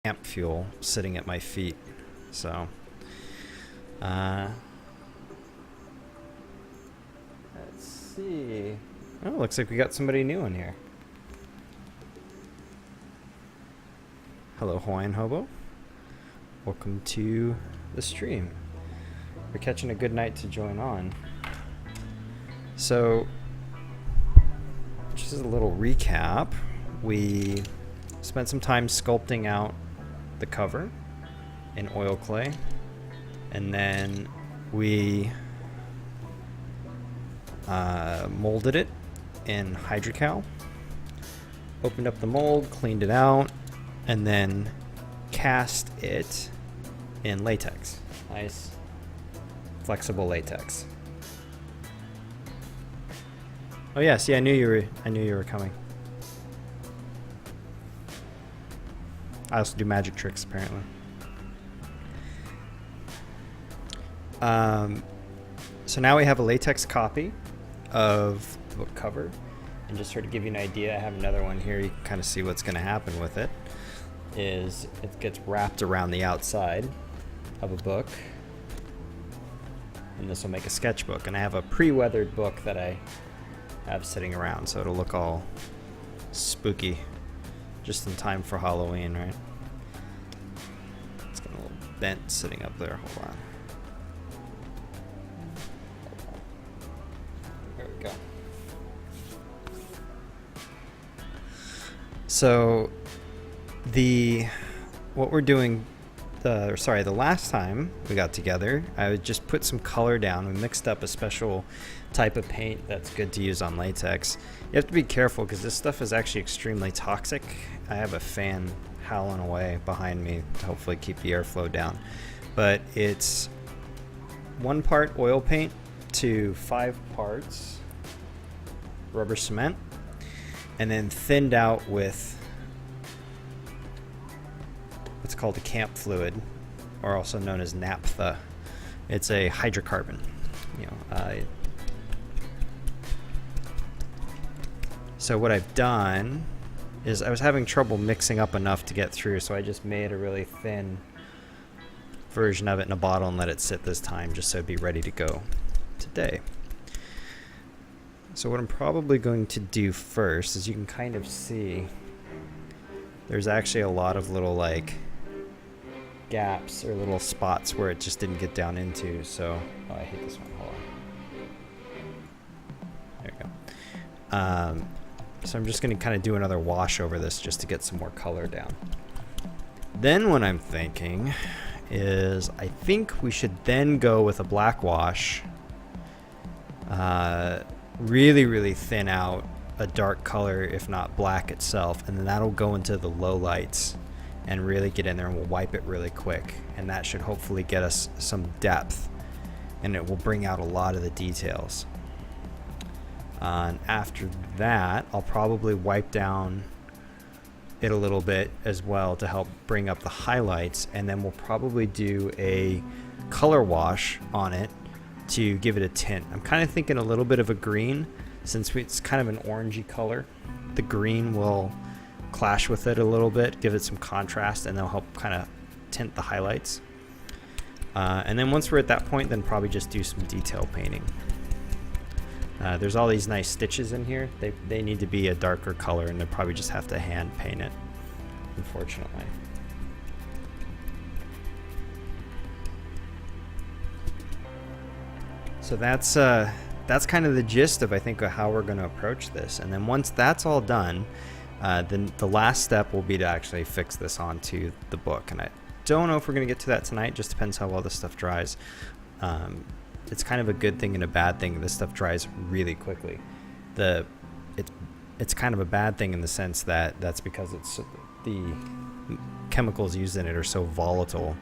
camp fuel sitting at my feet. So, let's see. Oh, looks like we got somebody new in here. Hello, Hawaiian Hobo. Welcome to the stream. We're catching a good night to join on. So, just as a little recap, we spent some time sculpting out the cover in oil clay, and then we molded it in hydrocal, opened up the mold, cleaned it out, and then cast it in latex. Nice flexible latex. Oh yeah, see, I knew you were coming. I also do magic tricks, apparently. So now we have a latex copy of the book cover. And just sort of give you an idea, I have another one here. You can kind of see what's going to happen with it. Is it gets wrapped around the outside of a book. And this will make a sketchbook. And I have a pre-weathered book that I have sitting around, so it'll look all spooky. Just in time for Halloween, right? It's got a little bent sitting up there. Hold on. There we go. So, what we're doing, the last time we got together, I would just put some color down. We mixed up a special type of paint that's good to use on latex. You have to be careful because this stuff is actually extremely toxic. I have a fan howling away behind me to hopefully keep the airflow down. But it's 1 part oil paint to 5 parts rubber cement, and then thinned out with what's called a camp fluid, or also known as naphtha. It's a hydrocarbon. So what I've done is I was having trouble mixing up enough to get through, so I just made a really thin version of it in a bottle and let it sit this time just so it'd be ready to go today. So what I'm probably going to do first is, you can kind of see there's actually a lot of little like gaps or little spots where it just didn't get down into. So I hate this one. Hold on. There we go. So I'm just going to kind of do another wash over this just to get some more color down. Then what I'm thinking is, I think we should then go with a black wash, really, really thin out a dark color, if not black itself, and then that'll go into the low lights and really get in there, and we'll wipe it really quick, and that should hopefully get us some depth, and it will bring out a lot of the details. And after that, I'll probably wipe down it a little bit as well to help bring up the highlights, and then we'll probably do a color wash on it to give it a tint. I'm kind of thinking a little bit of a green, since it's kind of an orangey color. The green will clash with it a little bit, give it some contrast, and they'll help kind of tint the highlights. And then once we're at that point, then probably just do some detail painting. There's all these nice stitches in here. They need to be a darker color, and they'll probably just have to hand paint it, unfortunately. So that's kind of the gist of, I think, how we're going to approach this. And then once that's all done, then the last step will be to actually fix this onto the book. And I don't know if we're going to get to that tonight. Just depends how well this stuff dries. It's kind of a good thing and a bad thing. This stuff dries really quickly. It's kind of a bad thing in the sense that that's because the chemicals used in it are so volatile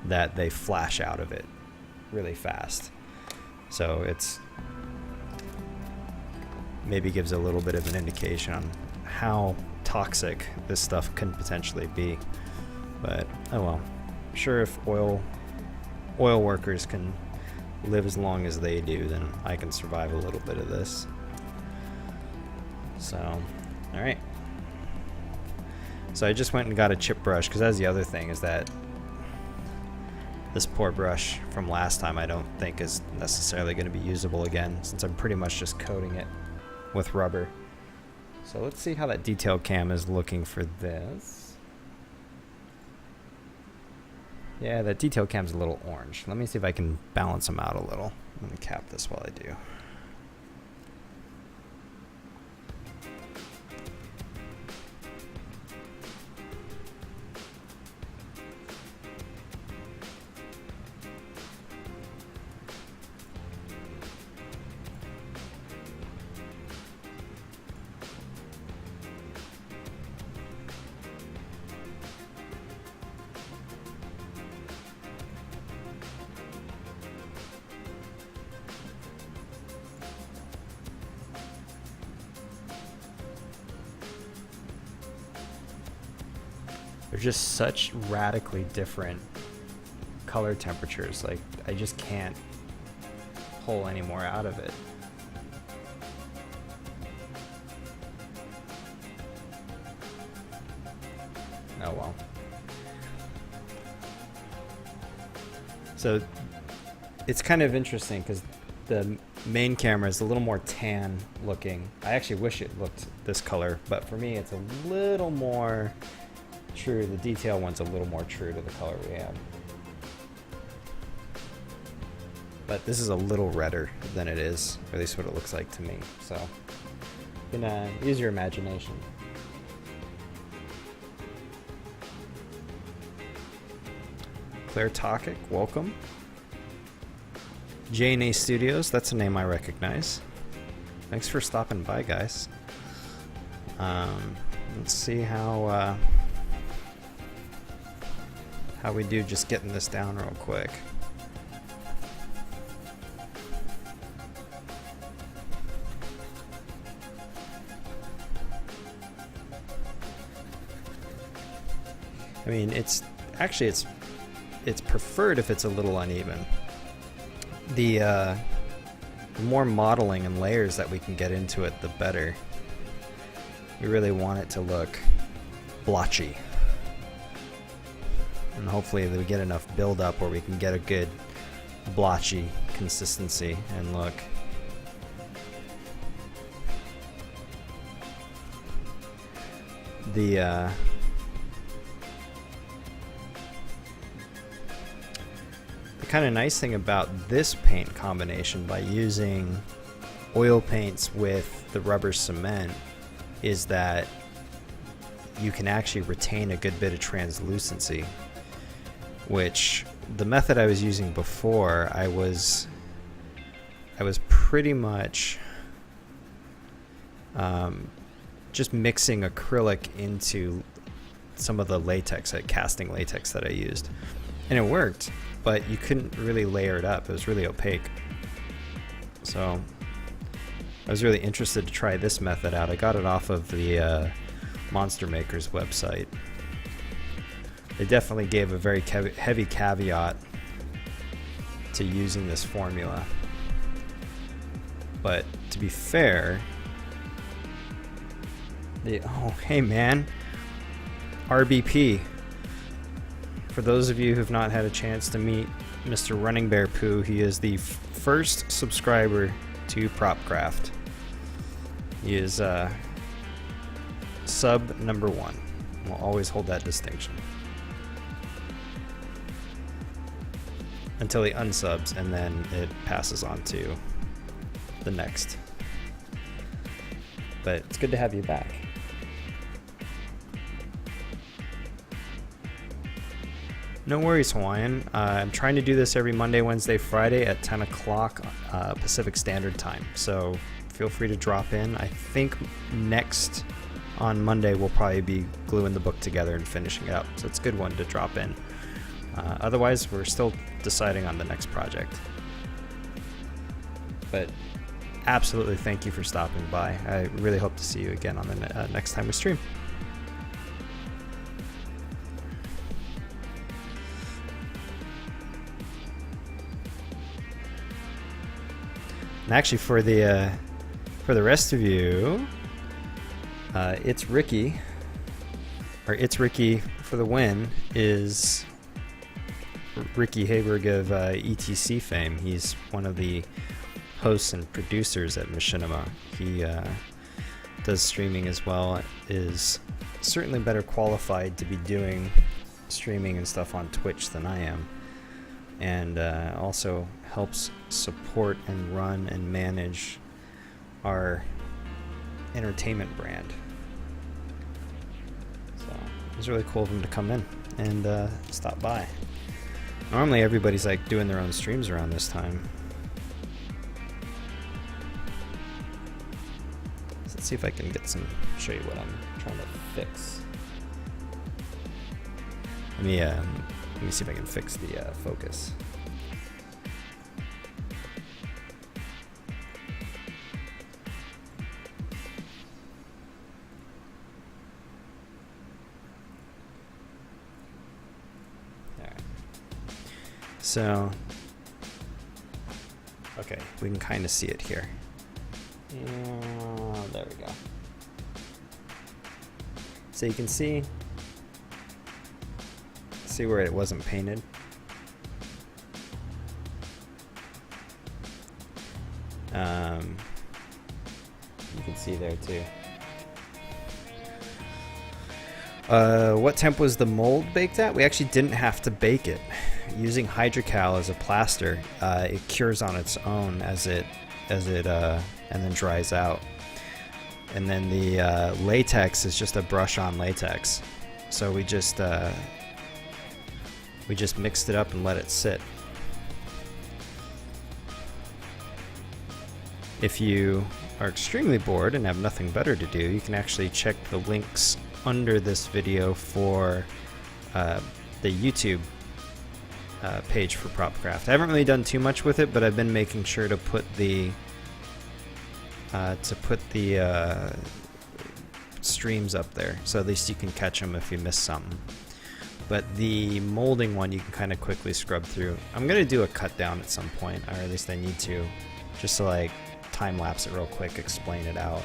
that they flash out of it really fast. So it's maybe gives a little bit of an indication on how toxic this stuff can potentially be. But oh well. I'm sure if oil workers can live as long as they do, then I can survive a little bit of this. So, all right. So I just went and got a chip brush, because that's the other thing, is that this poor brush from last time I don't think is necessarily going to be usable again, since I'm pretty much just coating it with rubber. So let's see how that detail cam is looking for this. Yeah, that detail cam's a little orange. Let me see if I can balance them out a little. I'm going to cap this while I do. They're just such radically different color temperatures. Like, I just can't pull any more out of it. Oh well. So it's kind of interesting because the main camera is a little more tan looking. I actually wish it looked this color, but for me it's a little more true. The detail one's a little more true to the color we have. But this is a little redder than it is, or at least what it looks like to me. So you can use your imagination. Claire Tokic, welcome. J&A Studios, that's a name I recognize. Thanks for stopping by, guys. Let's see how we do just getting this down real quick. I mean, it's preferred if it's a little uneven. The more modeling and layers that we can get into it, the better. We really want it to look blotchy. And hopefully we get enough build-up where we can get a good blotchy consistency and look. The kind of nice thing about this paint combination, by using oil paints with the rubber cement, is that you can actually retain a good bit of translucency, which the method I was using before, I was pretty much just mixing acrylic into some of the latex, like casting latex that I used, and it worked, but you couldn't really layer it up. It was really opaque. So I was really interested to try this method out. I got it off of the Monster Maker's website. They definitely gave a very heavy caveat to using this formula. But to be fair, oh, hey man, RBP. For those of you who've not had a chance to meet Mr. Running Bear Poo, he is the first subscriber to Propcraft. He is sub number 1. We'll always hold that distinction until he unsubs, and then it passes on to the next. But it's good to have you back. No worries, Hawaiian. I'm trying to do this every Monday, Wednesday, Friday at 10 o'clock Pacific Standard Time. So feel free to drop in. I think next on Monday we'll probably be gluing the book together and finishing it up. So it's a good one to drop in. Otherwise, we're still deciding on the next project. But absolutely thank you for stopping by. I really hope to see you again on the next time we stream. And actually, for the rest of you, it's Ricky. or It's Ricky for the win is Ricky Haberg of ETC fame. He's one of the hosts and producers at Machinima. He does streaming as well, is certainly better qualified to be doing streaming and stuff on Twitch than I am, and also helps support and run and manage our entertainment brand. So it was really cool of him to come in and stop by. Normally everybody's like doing their own streams around this time. So let's see if I can show you what I'm trying to fix. Let me see if I can fix the focus. So, okay, we can kind of see it here. There we go. So you can see where it wasn't painted. You can see there too. What temp was the mold baked at? We actually didn't have to bake it. Using hydrocal as a plaster, it cures on its own as it and then dries out. And then the latex is just a brush-on latex. So we just mixed it up and let it sit. If you are extremely bored and have nothing better to do, you can actually check the links under this video for the YouTube page for PropCraft. I haven't really done too much with it, but I've been making sure to put the streams up there, so at least you can catch them if you miss something. But the molding one you can kind of quickly scrub through. I'm gonna do a cut down at some point, or at least I need to, just to like time lapse it real quick, explain it out,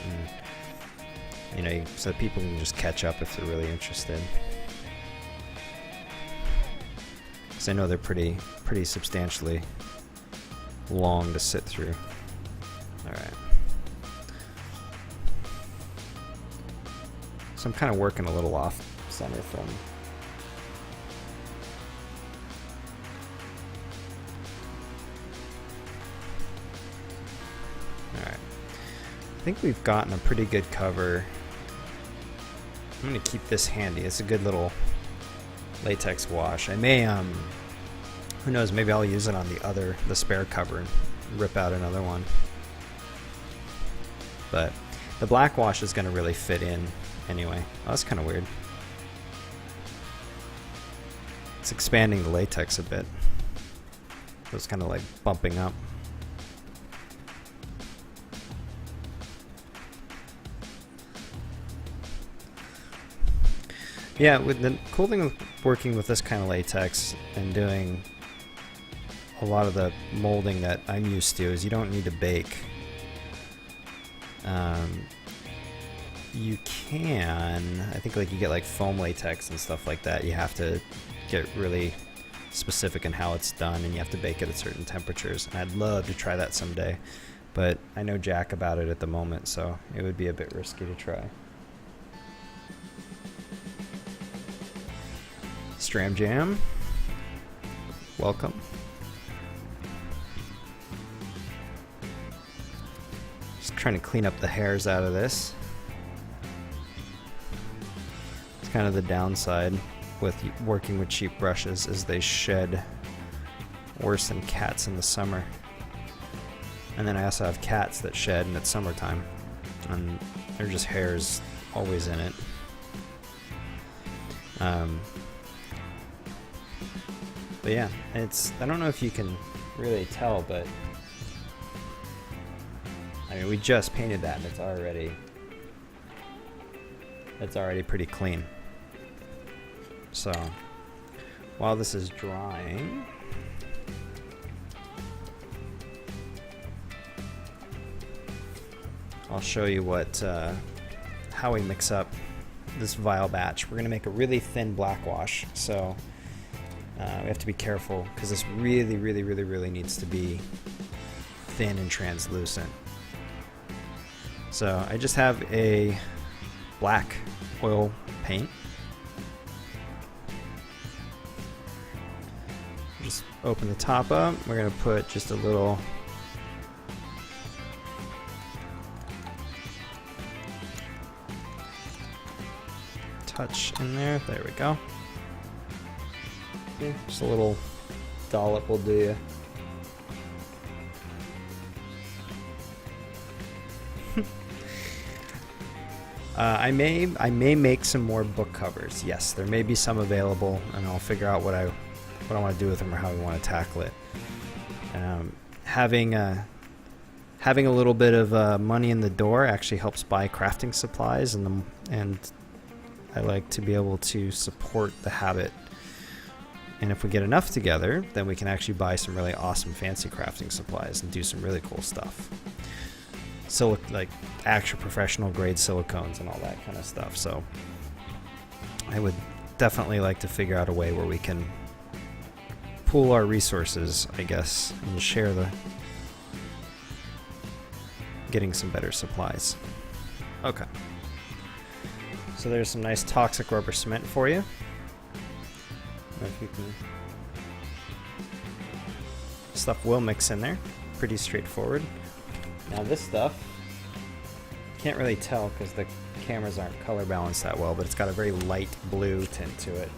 and so people can just catch up if they're really interested. Because I know they're pretty substantially long to sit through. All right. So I'm kind of working a little off center from. All right. I think we've gotten a pretty good cover. I'm gonna keep this handy. It's a good little latex wash. I may who knows, maybe I'll use it on the spare cover and rip out another one. But the black wash is gonna really fit in anyway. Oh, that's kind of weird. It's expanding the latex a bit. So it's kind of like bumping up. Yeah, with the cool thing with working with this kind of latex and doing a lot of the molding that I'm used to is you don't need to bake. You can, I think, like you get like foam latex and stuff like that. You have to get really specific in how it's done, and you have to bake it at certain temperatures. And I'd love to try that someday, but I know jack about it at the moment, so it would be a bit risky to try. Stram Jam, welcome. Just trying to clean up the hairs out of this. It's kind of the downside with working with cheap brushes, is they shed worse than cats in the summer. And then I also have cats that shed and it's summertime, and they're just hairs always in it. But yeah, I don't know if you can really tell, but I mean, we just painted that and it's already pretty clean. So while this is drying, I'll show you how we mix up this vial batch. We're going to make a really thin black wash, so we have to be careful because this really needs to be thin and translucent. So I just have a black oil paint. Just open the top up. We're going to put just a little touch in there. There we go. See, just a little dollop will do you. I may make some more book covers. Yes, there may be some available, and I'll figure out what I want to do with them or how we want to tackle it. Having a little bit of money in the door actually helps buy crafting supplies, and I like to be able to support the habit. And if we get enough together, then we can actually buy some really awesome fancy crafting supplies and do some really cool stuff. Like actual professional grade silicones and all that kind of stuff. So I would definitely like to figure out a way where we can pool our resources, I guess, and share getting some better supplies. Okay. So there's some nice toxic rubber cement for you. If you can, stuff will mix in there. Pretty straightforward. Now this stuff, can't really tell because the cameras aren't color balanced that well, but it's got a very light blue tint to it.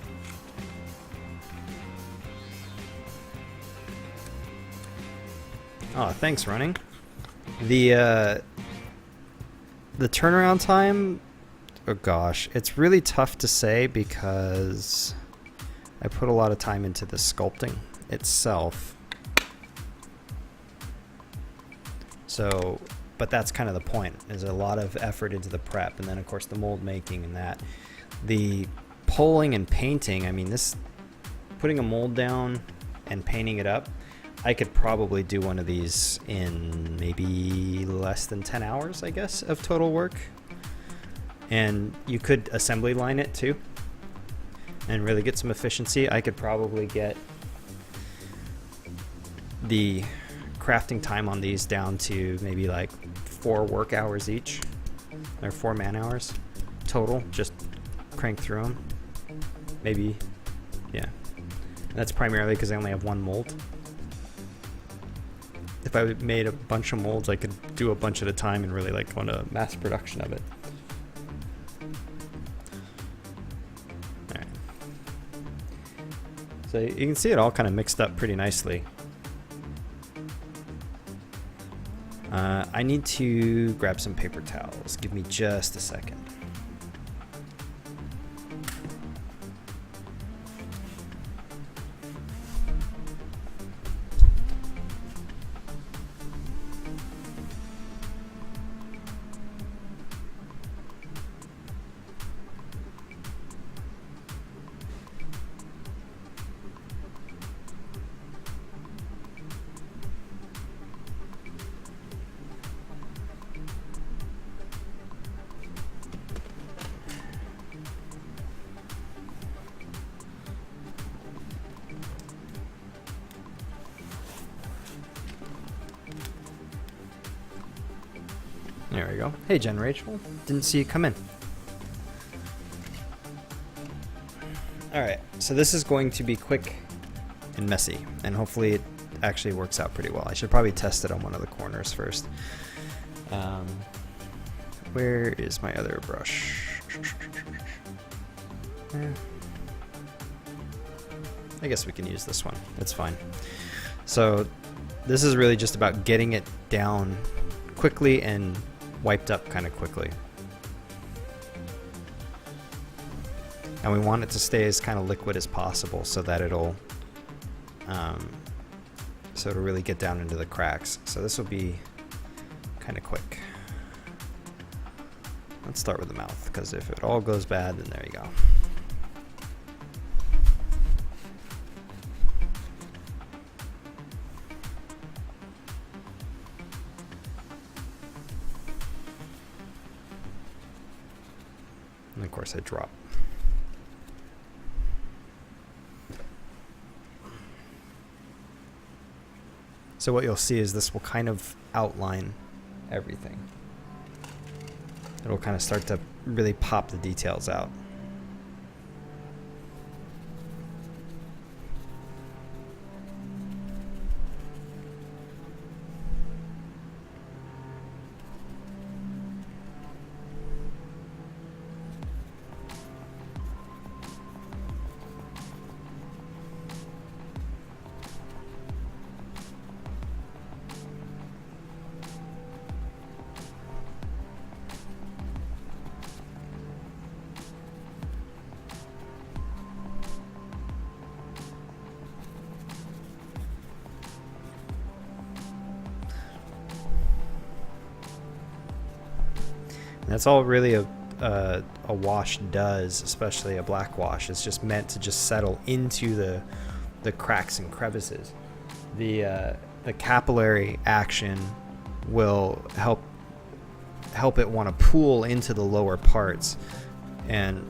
Oh, thanks, Running. The turnaround time, oh gosh, it's really tough to say because I put a lot of time into the sculpting itself. So, but that's kind of the point. There's a lot of effort into the prep, and then of course the mold making and that. The pulling and painting, I mean, this, putting a mold down and painting it up, I could probably do one of these in maybe less than 10 hours, I guess, of total work. And you could assembly line it too and really get some efficiency. I could probably get the crafting time on these down to maybe like 4 work hours each, or 4 man hours total, just crank through them. Maybe, yeah. And that's primarily because I only have one mold. If I made a bunch of molds, I could do a bunch at a time and really like go into mass production of it. Alright. So you can see it all kind of mixed up pretty nicely. I need to grab some paper towels. Give me just a second. There we go. Hey, Jen Rachel. Didn't see you come in. Alright, so this is going to be quick and messy, and hopefully it actually works out pretty well. I should probably test it on one of the corners first. Where is my other brush? I guess we can use this one. It's fine. So this is really just about getting it down quickly and wiped up kind of quickly. And we want it to stay as kind of liquid as possible so that it'll really get down into the cracks. So this will be kind of quick. Let's start with the mouth, because if it all goes bad, then there you go. And of course I drop. So what you'll see is this will kind of outline everything. It'll kind of start to really pop the details out. That's all really a wash does, especially a black wash. It's just meant to just settle into the cracks and crevices. The capillary action will help it want to pool into the lower parts and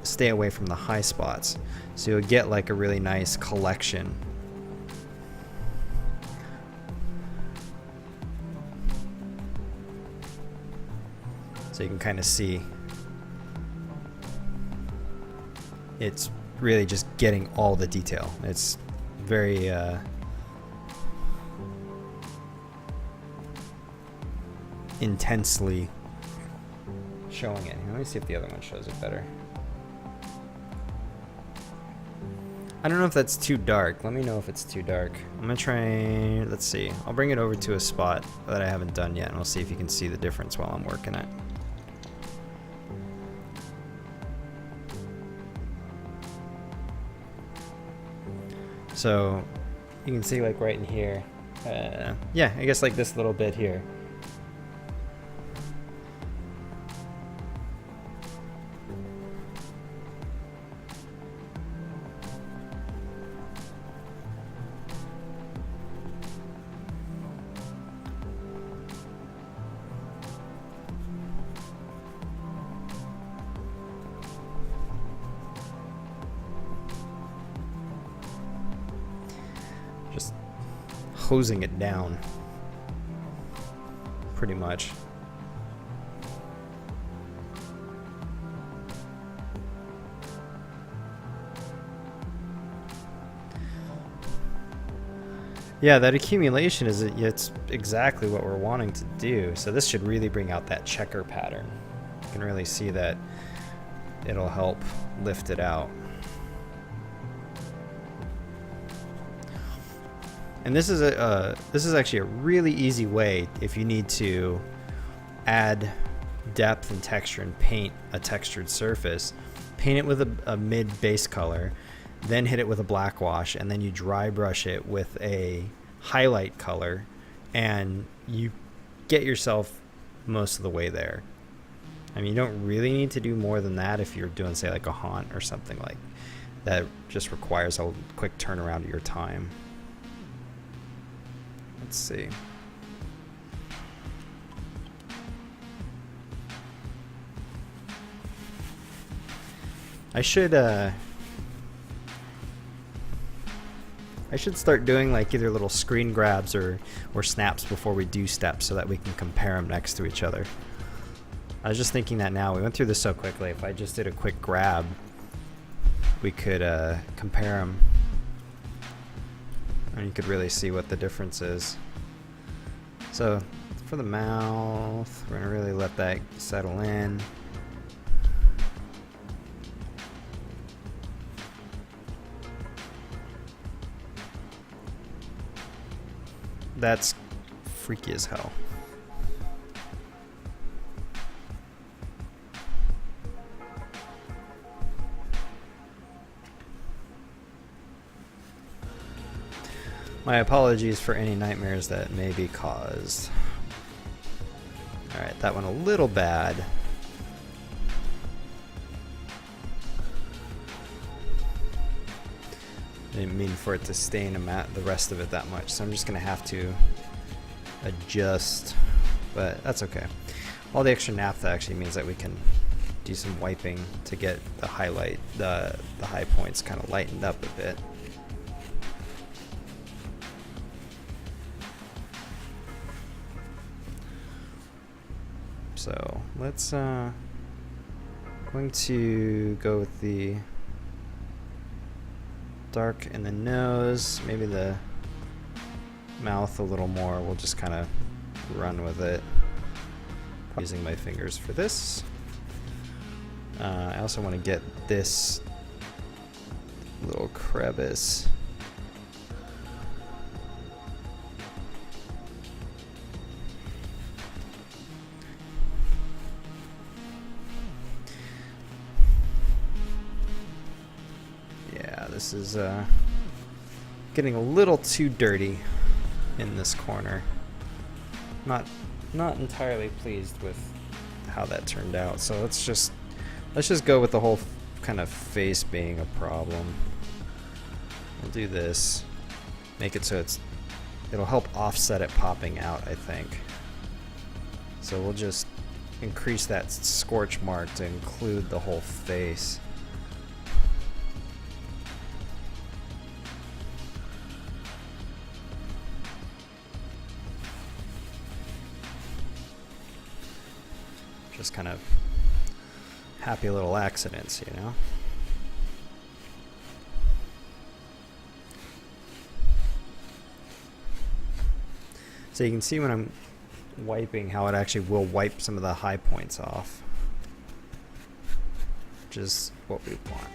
stay away from the high spots. So you'll get like a really nice collection. So you can kind of see it's really just getting all the detail. It's very intensely showing it. Let me see if the other one shows it better. I don't know if that's too dark. Let me know if it's too dark. I'm gonna try, let's see. I'll bring it over to a spot that I haven't done yet and we'll see if you can see the difference while I'm working it. So you can see like right in here, yeah, I guess like this little bit here. Just hosing it down, pretty much. Yeah, that accumulation it's exactly what we're wanting to do. So this should really bring out that checker pattern. You can really see that it'll help lift it out. And this is actually a really easy way if you need to add depth and texture and paint a textured surface. Paint it with a mid base color, then hit it with a black wash, and then you dry brush it with a highlight color, and you get yourself most of the way there. I mean, you don't really need to do more than that if you're doing, say, like a haunt or something like that. Just requires a quick turnaround of your time. Let's see. I should start doing like either little screen grabs or snaps before we do steps so that we can compare them next to each other. I was just thinking that now. We went through this so quickly. If I just did a quick grab, we could compare them. And you could really see what the difference is. So for the mouth, we're gonna really let that settle in. That's freaky as hell. My apologies for any nightmares that may be caused. Alright, that one a little bad. I didn't mean for it to stain the rest of it that much, so I'm just going to have to adjust, but that's okay. All the extra naphtha actually means that we can do some wiping to get the highlight, the high points kind of lightened up a bit. So let's going to go with the dark in the nose, maybe the mouth a little more. We'll just kind of run with it. Using my fingers for this. I also want to get this little crevice. Yeah, this is getting a little too dirty in this corner. Not entirely pleased with how that turned out. So let's just go with the whole kind of face being a problem. We'll do this. Make it so it'll help offset it popping out, I think. So we'll just increase that scorch mark to include the whole face. Just kind of happy little accidents, you know? So you can see when I'm wiping how it actually will wipe some of the high points off, which is what we want.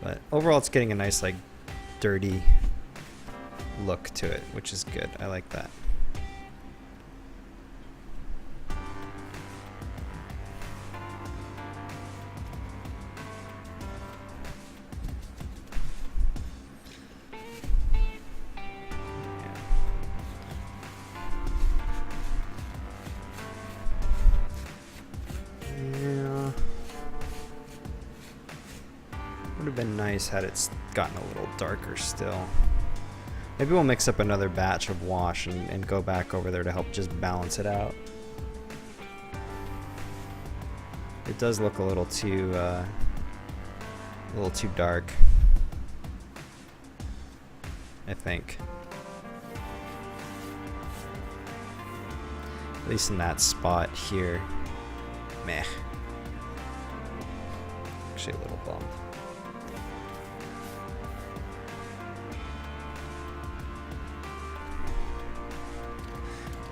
But overall it's getting a nice like dirty look to it, which is good. I like that. Would have been nice had it gotten a little darker still. Maybe we'll mix up another batch of wash and go back over there to help just balance it out. It does look a little too dark, I think. At least in that spot here. Meh. Actually a little bummed.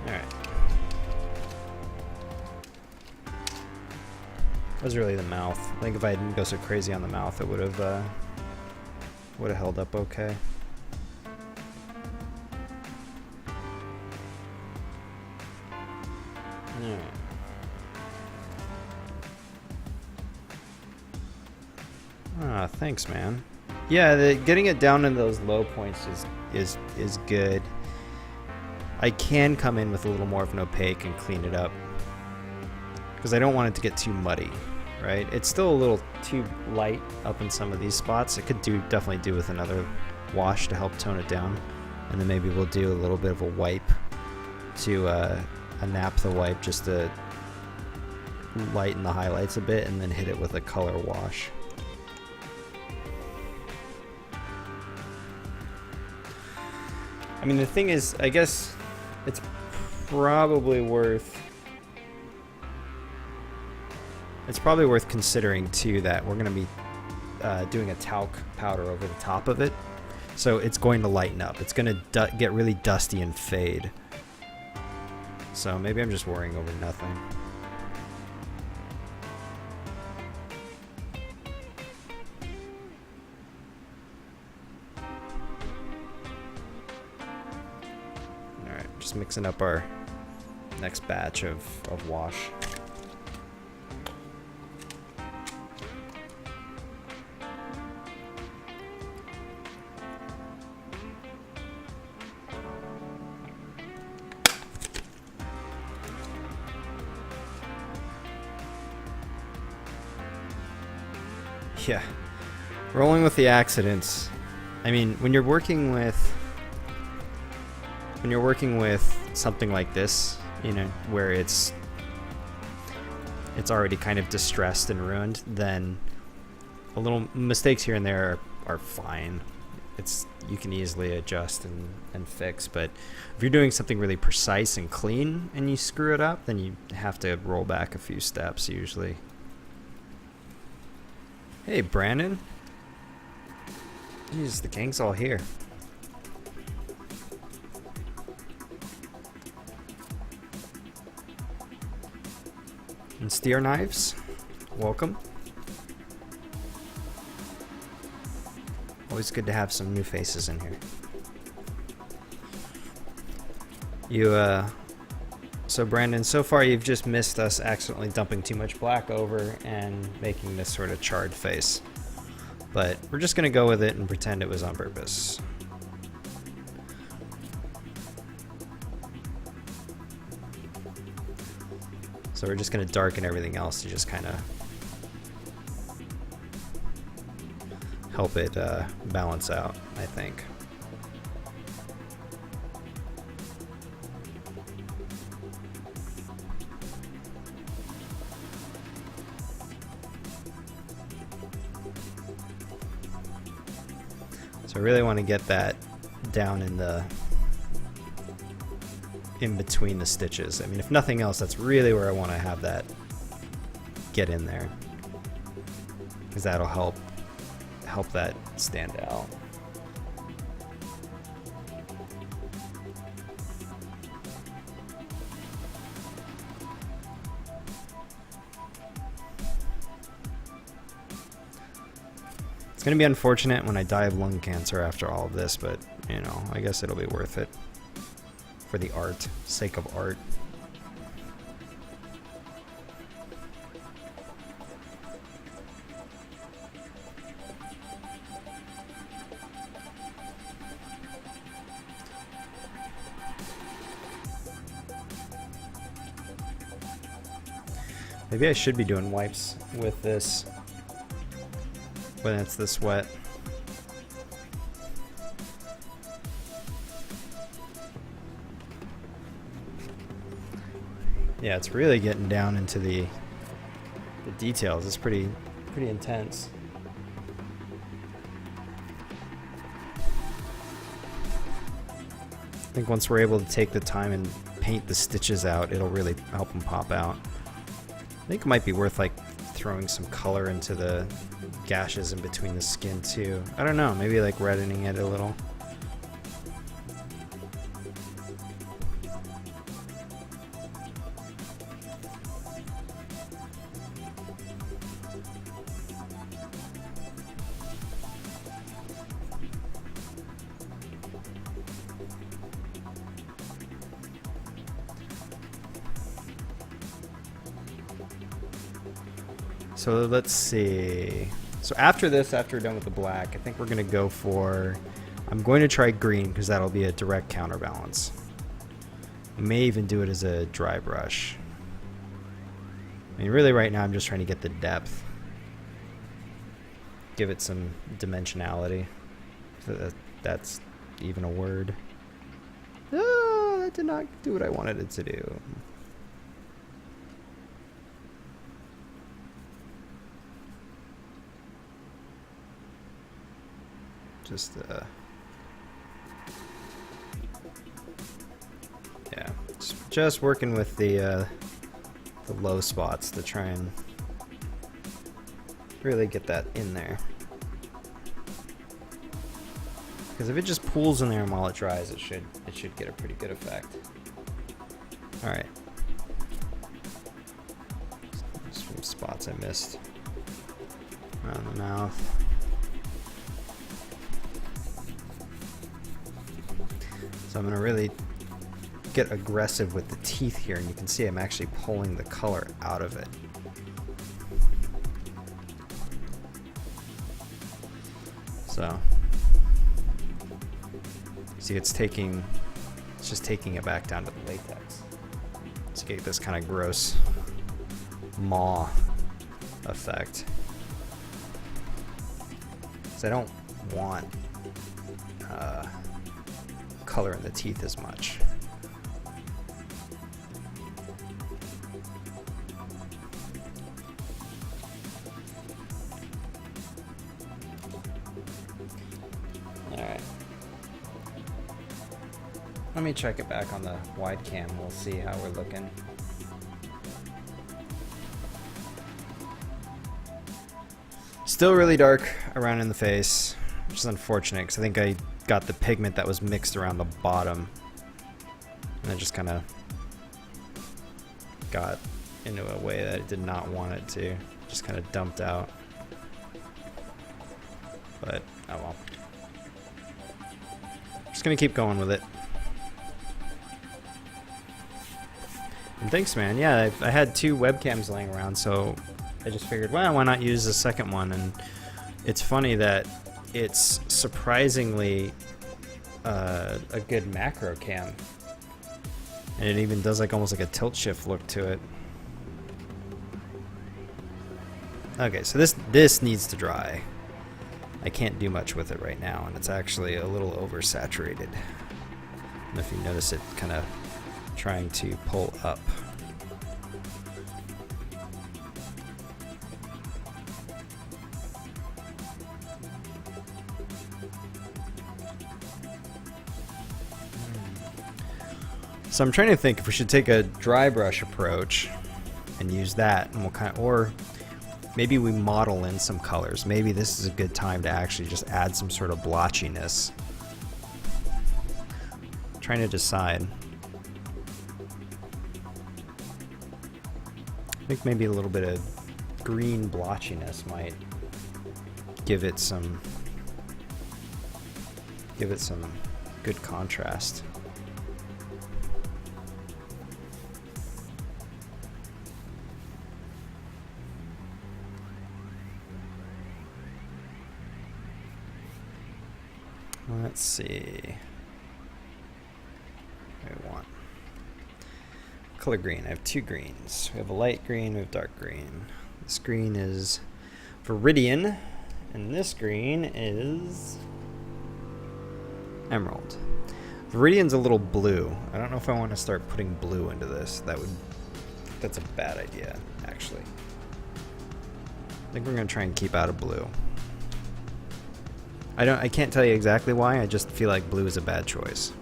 Alright. That was really the mouth. I think if I didn't go so crazy on the mouth, it would have held up okay. Alright. Ah, thanks, man. Yeah, getting it down in those low points is good. I can come in with a little more of an opaque and clean it up because I don't want it to get too muddy, right? It's still a little too light up in some of these spots. It could definitely do with another wash to help tone it down, and then maybe we'll do a little bit of a wipe to a naphtha wipe just to lighten the highlights a bit, and then hit it with a color wash. I mean, the thing is, I guess it's probably worth considering too that we're going to be doing a talc powder over the top of it, so it's going to lighten up. It's going to get really dusty and fade. So maybe I'm just worrying over nothing. Just mixing up our next batch of wash. Yeah, rolling with the accidents. I mean, when you're working with something like this, you know, where it's it's already kind of distressed and ruined, then a little mistakes here and there are fine. You can easily adjust and fix. But if you're doing something really precise and clean and you screw it up, then you have to roll back a few steps usually. Hey, Brandon. Jeez, the gang's all here. And Steer Knives, welcome. Always good to have some new faces in here. So Brandon, so far you've just missed us accidentally dumping too much black over and making this sort of charred face. But we're just gonna go with it and pretend it was on purpose. So we're just gonna darken everything else to just kind of help it balance out, I think. So I really want to get that down in between the stitches. I mean, if nothing else, that's really where I want to have that get in there, because that'll help that stand out. It's gonna be unfortunate when I die of lung cancer after all of this, but you know, I guess it'll be worth it for the art, sake of art. Maybe I should be doing wipes with this when it's this wet. Yeah, it's really getting down into the details. It's pretty intense. I think once we're able to take the time and paint the stitches out, it'll really help them pop out. I think it might be worth like throwing some color into the gashes in between the skin too. I don't know, maybe like reddening it a little. So let's see. So after this, after we're done with the black, I think we're gonna go for, I'm going to try green because that'll be a direct counterbalance. I may even do it as a dry brush. I mean, really right now I'm just trying to get the depth. Give it some dimensionality. So that's even a word. Oh, that did not do what I wanted it to do. Yeah, just working with the low spots to try and really get that in there. Because if it just pools in there and while it dries, it should get a pretty good effect. All right. Some spots I missed around the mouth. So I'm going to really get aggressive with the teeth here, and you can see I'm actually pulling the color out of it. So, see, it's just taking it back down to the latex to get this kind of gross maw effect. So I don't want color in the teeth as much. Let me check it back on the wide cam. We'll see how we're looking. Still really dark around in the face, which is unfortunate because I think I got the pigment that was mixed around the bottom. And it just kind of got into a way that it did not want it to. Just kind of dumped out. But, oh well. Just gonna keep going with it. And thanks, man. Yeah, I had 2 webcams laying around, so I just figured, well, why not use the second one? And it's funny that it's surprisingly a good macro cam. And it even does like almost like a tilt shift look to it. Okay, so this needs to dry. I can't do much with it right now, and it's actually a little oversaturated. And if you notice it kind of trying to pull up. So I'm trying to think if we should take a dry brush approach and use that, and we'll kind of, or maybe we model in some colors. Maybe this is a good time to actually just add some sort of blotchiness. I'm trying to decide. I think maybe a little bit of green blotchiness might give it some good contrast. Let's see. What do I want? Color green. I have 2 greens. We have a light green, we have dark green. This green is Viridian, and this green is Emerald. Viridian's a little blue. I don't know if I want to start putting blue into this. That's a bad idea, actually. I think we're gonna try and keep out of blue. I can't tell you exactly why, I just feel like blue is a bad choice.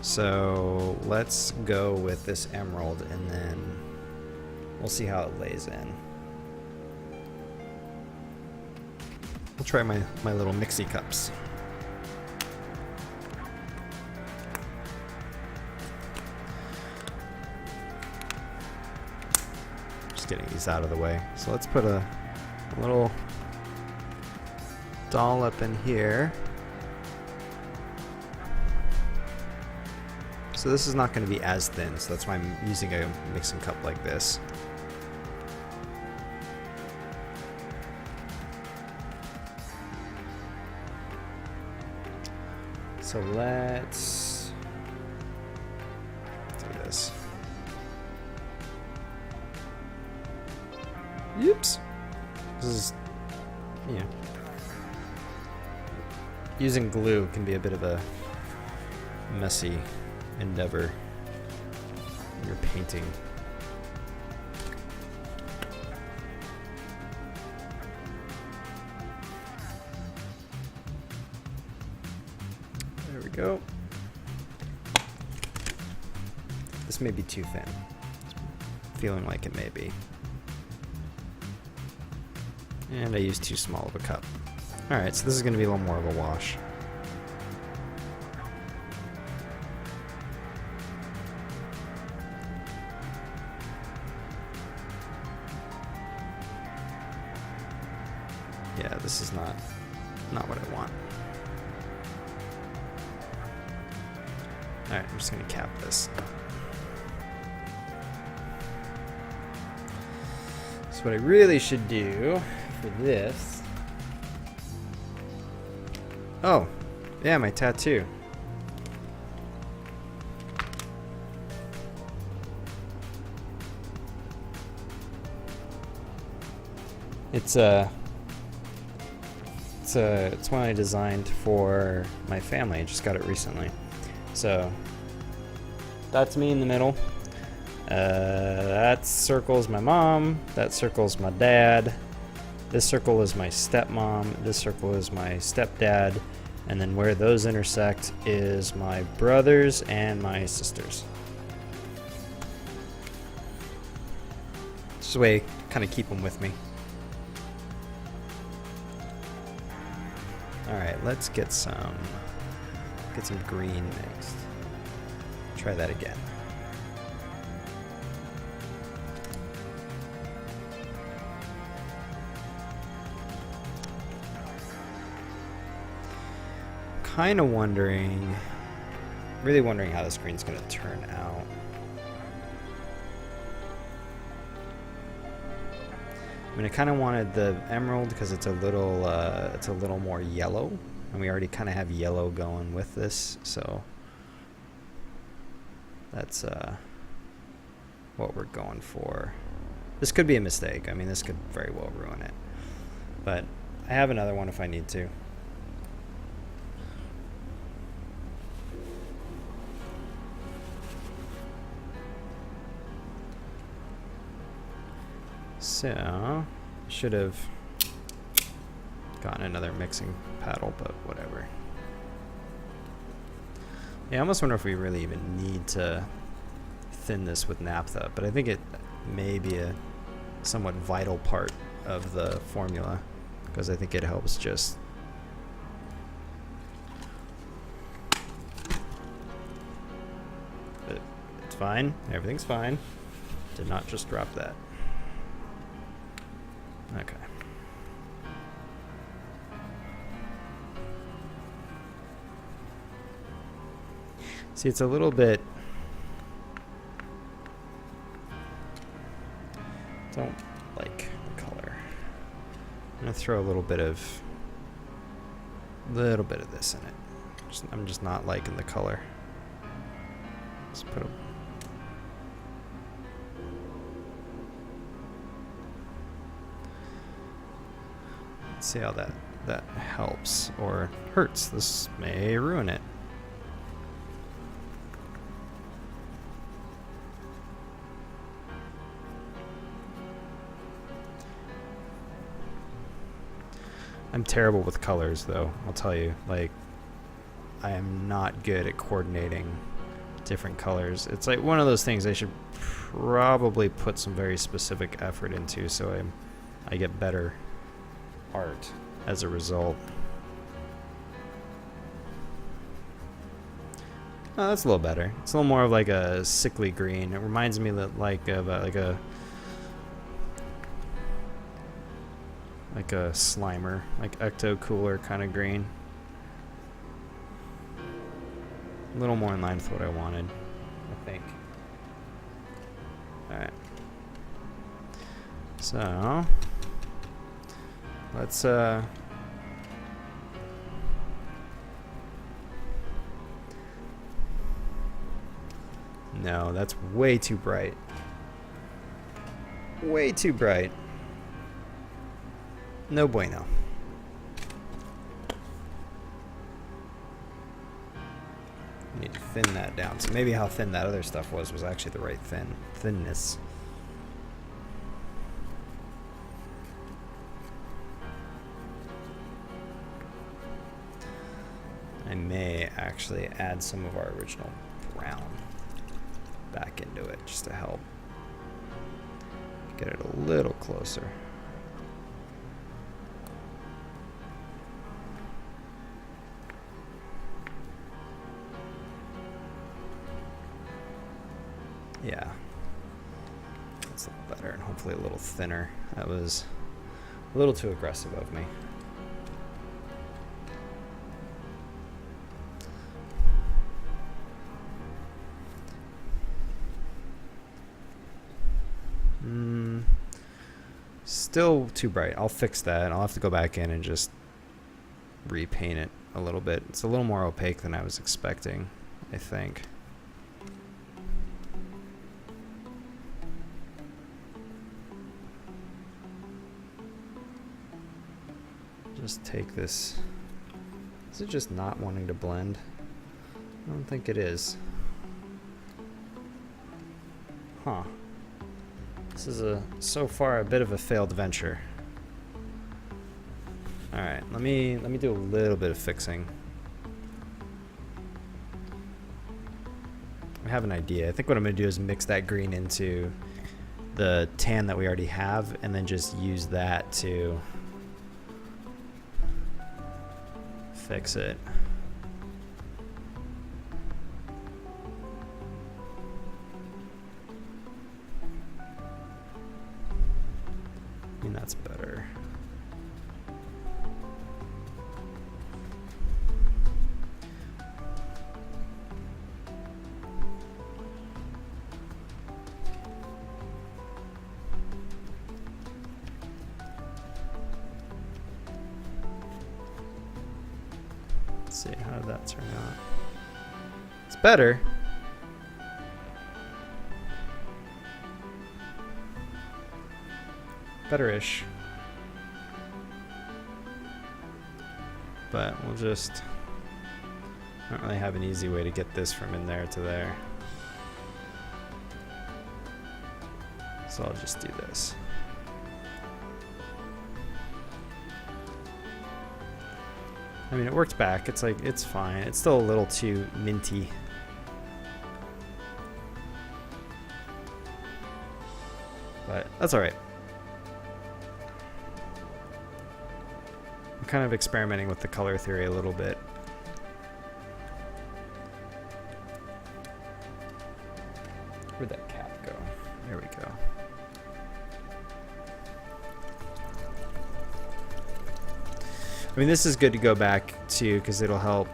So let's go with this emerald and then we'll see how it lays in. I'll try my little mixie cups. Just getting these out of the way. So let's put a little dollop in here. So this is not going to be as thin, so that's why I'm using a mixing cup like this. So let's do this. Oops. This is, yeah. Using glue can be a bit of a messy endeavor when you're painting. There we go. This may be too thin. It's feeling like it may be. And I used too small of a cup. Alright, so this is going to be a little more of a wash. Yeah, this is not what I want. Alright, I'm just going to cap this. So what I really should do for this... Oh, yeah, my tattoo. It's one I designed for my family. I just got it recently. So that's me in the middle. That circle's my mom. That circle's my dad. This circle is my stepmom. This circle is my stepdad. And then where those intersect is my brothers and my sisters. Just a way to kind of keep them with me. Alright, let's get some green next. Try that again. Kind of wondering, really wondering how this green's going to turn out. I mean, I kind of wanted the emerald because it's a little more yellow, and we already kind of have yellow going with this, so that's what we're going for. This could be a mistake. I mean, this could very well ruin it, but I have another one if I need to. So, should have gotten another mixing paddle, but whatever. Yeah, I almost wonder if we really even need to thin this with naphtha, but I think it may be a somewhat vital part of the formula, because I think it helps just but it's fine, everything's fine. Did not just drop that. Okay. See, it's a little bit... Don't like the color. I'm gonna throw a little bit of this in it. I'm just not liking the color. Let's put a... see how that helps or hurts. This may ruin it. I'm terrible with colors, though, I'll tell you. Like, I am not good at coordinating different colors. It's like one of those things I should probably put some very specific effort into, so I get better art as a result. Oh, that's a little better. It's a little more of like a sickly green. It reminds me that like a Slimer, like Ecto Cooler kind of green. A little more in line with what I wanted, I think. Alright. So let's no, that's way too bright. Way too bright. No bueno. I need to thin that down. So maybe how thin that other stuff was actually the right thinness. I may actually add some of our original brown back into it just to help get it a little closer. Yeah, that's a little better and hopefully a little thinner. That was a little too aggressive of me. Still too bright. I'll fix that. I'll have to go back in and just repaint it a little bit. It's a little more opaque than I was expecting, I think. Just take this. Is it just not wanting to blend? I don't think it is. Huh. This is so far a bit of a failed venture. Alright, let me do a little bit of fixing I have an idea. I think what I'm going to do is mix that green into the tan that we already have, and then just use that to fix it. I mean, that's better. Let's see, how did that turn out? It's better. Better-ish. But we'll just... I don't really have an easy way to get this from in there to there. So I'll just do this. I mean, it worked back. It's like, it's fine. It's still a little too minty. But that's alright. I'm kind of experimenting with the color theory a little bit. Where'd that cap go? There we go. I mean, this is good to go back to because it'll help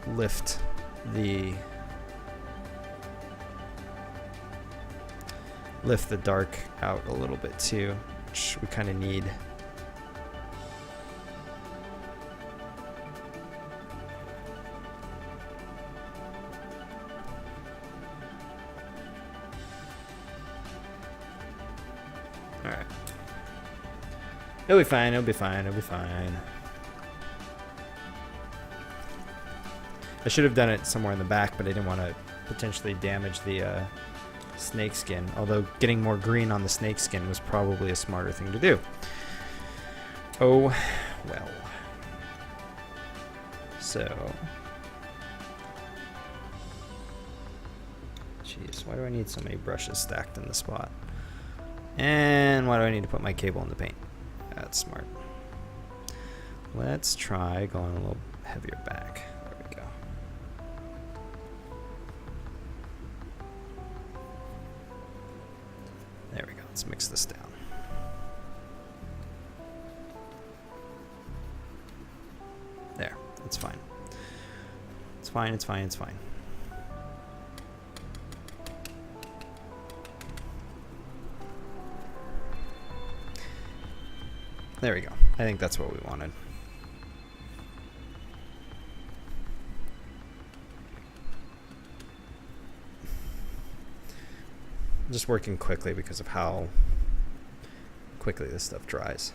lift the dark out a little bit too, which we kind of need. All right. It'll be fine, it'll be fine, it'll be fine. I should have done it somewhere in the back, but I didn't want to potentially damage the snake skin. Although getting more green on the snake skin was probably a smarter thing to do. Oh, well. So. Jeez, why do I need so many brushes stacked in the spot? And why do I need to put my cable in the paint? That's smart. Let's try going a little heavier back. There we go. There we go. Let's mix this down. There. That's fine. It's fine, it's fine, it's fine. There we go. I think that's what we wanted. I'm just working quickly because of how quickly this stuff dries.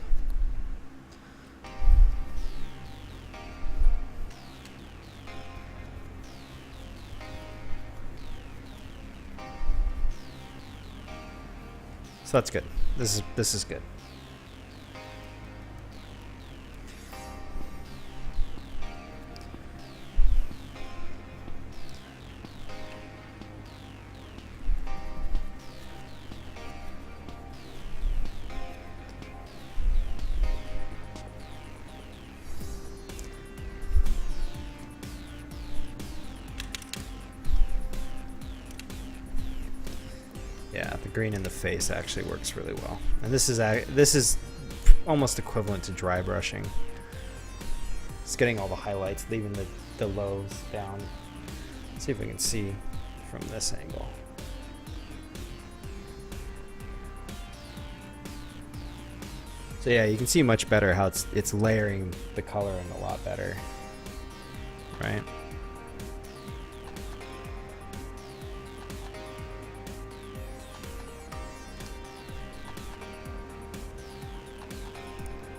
So that's good. This is good. Yeah, the green in the face actually works really well. And this is almost equivalent to dry brushing. It's getting all the highlights, leaving the lows down. Let's see if we can see from this angle. So yeah, you can see much better how it's layering the color in a lot better, right?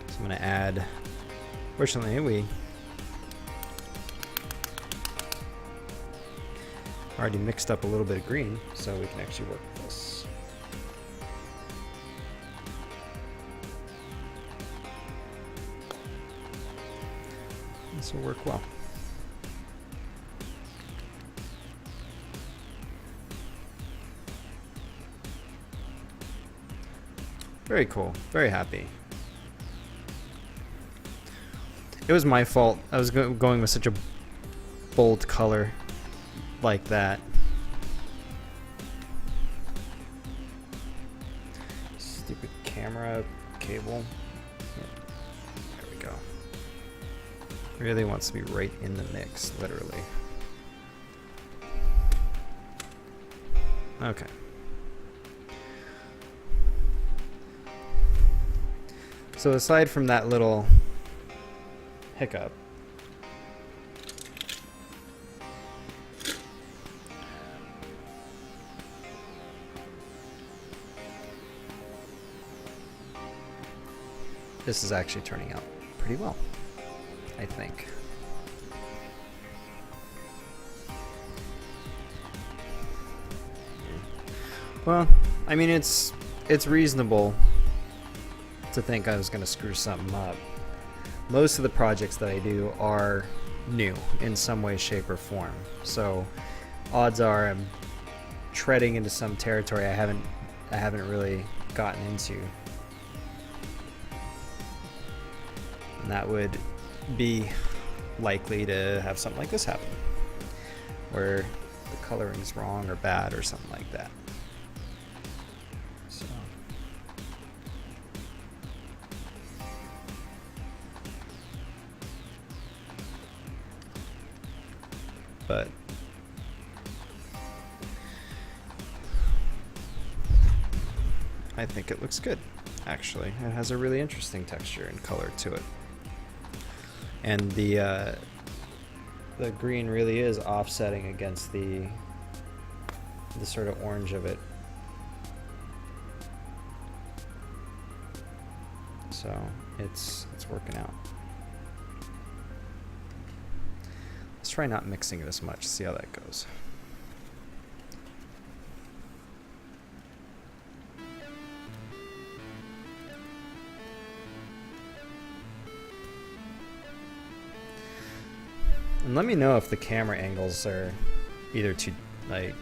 So I'm gonna add, fortunately we already mixed up a little bit of green, so we can actually work with this. This will work well. Very cool. Very happy. It was my fault. I was going with such a bold color like that. Stupid camera cable. There we go. Really wants to be right in the mix, literally. Okay. So aside from that little hiccup, this is actually turning out pretty well, I think. Well, I mean, it's reasonable to think I was going to screw something up. Most of the projects that I do are new in some way, shape, or form. So odds are I'm treading into some territory I haven't really gotten into. And that would be likely to have something like this happen, where the coloring's wrong or bad or something like that. So but I think it looks good, actually. It has a really interesting texture and color to it. And the green really is offsetting against the sort of orange of it. So it's working out. Let's try not mixing it as much, see how that goes. And let me know if the camera angles are either too like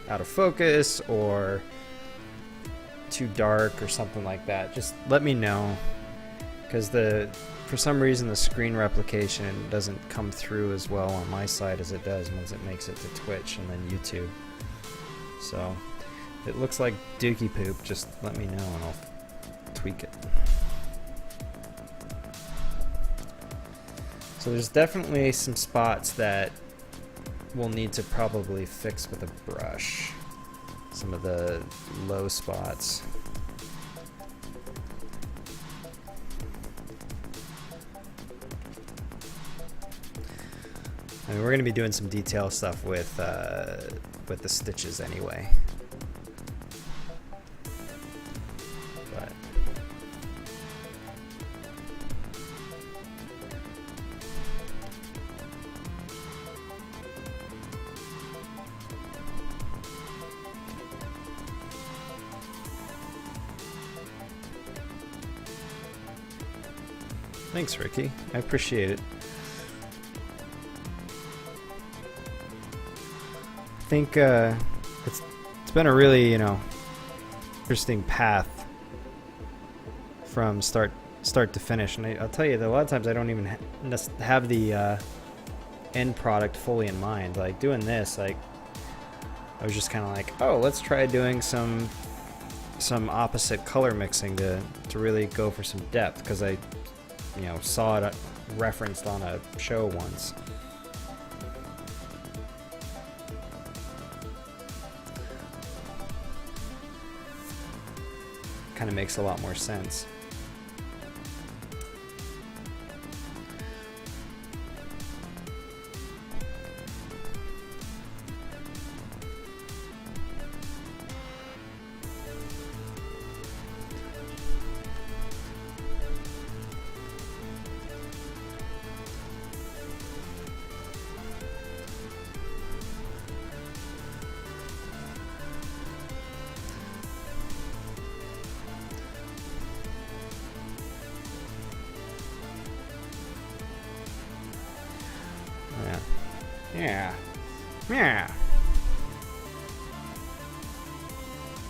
out of focus or too dark or something like that. Just let me know, because for some reason the screen replication doesn't come through as well on my side as it does once it makes it to Twitch and then YouTube. So it looks like dookie poop. Just let me know and I'll tweak it. So there's definitely some spots that we'll need to probably fix with a brush. Some of the low spots. I mean, we're going to be doing some detail stuff with the stitches anyway. But thanks, Ricky. I appreciate it. I think it's been a really, interesting path from start to finish. And I'll tell you that a lot of times I don't even have the end product fully in mind. Like doing this, like I was just kind of like, oh, let's try doing some opposite color mixing to really go for some depth, because I saw it referenced on a show once. Kind of makes a lot more sense.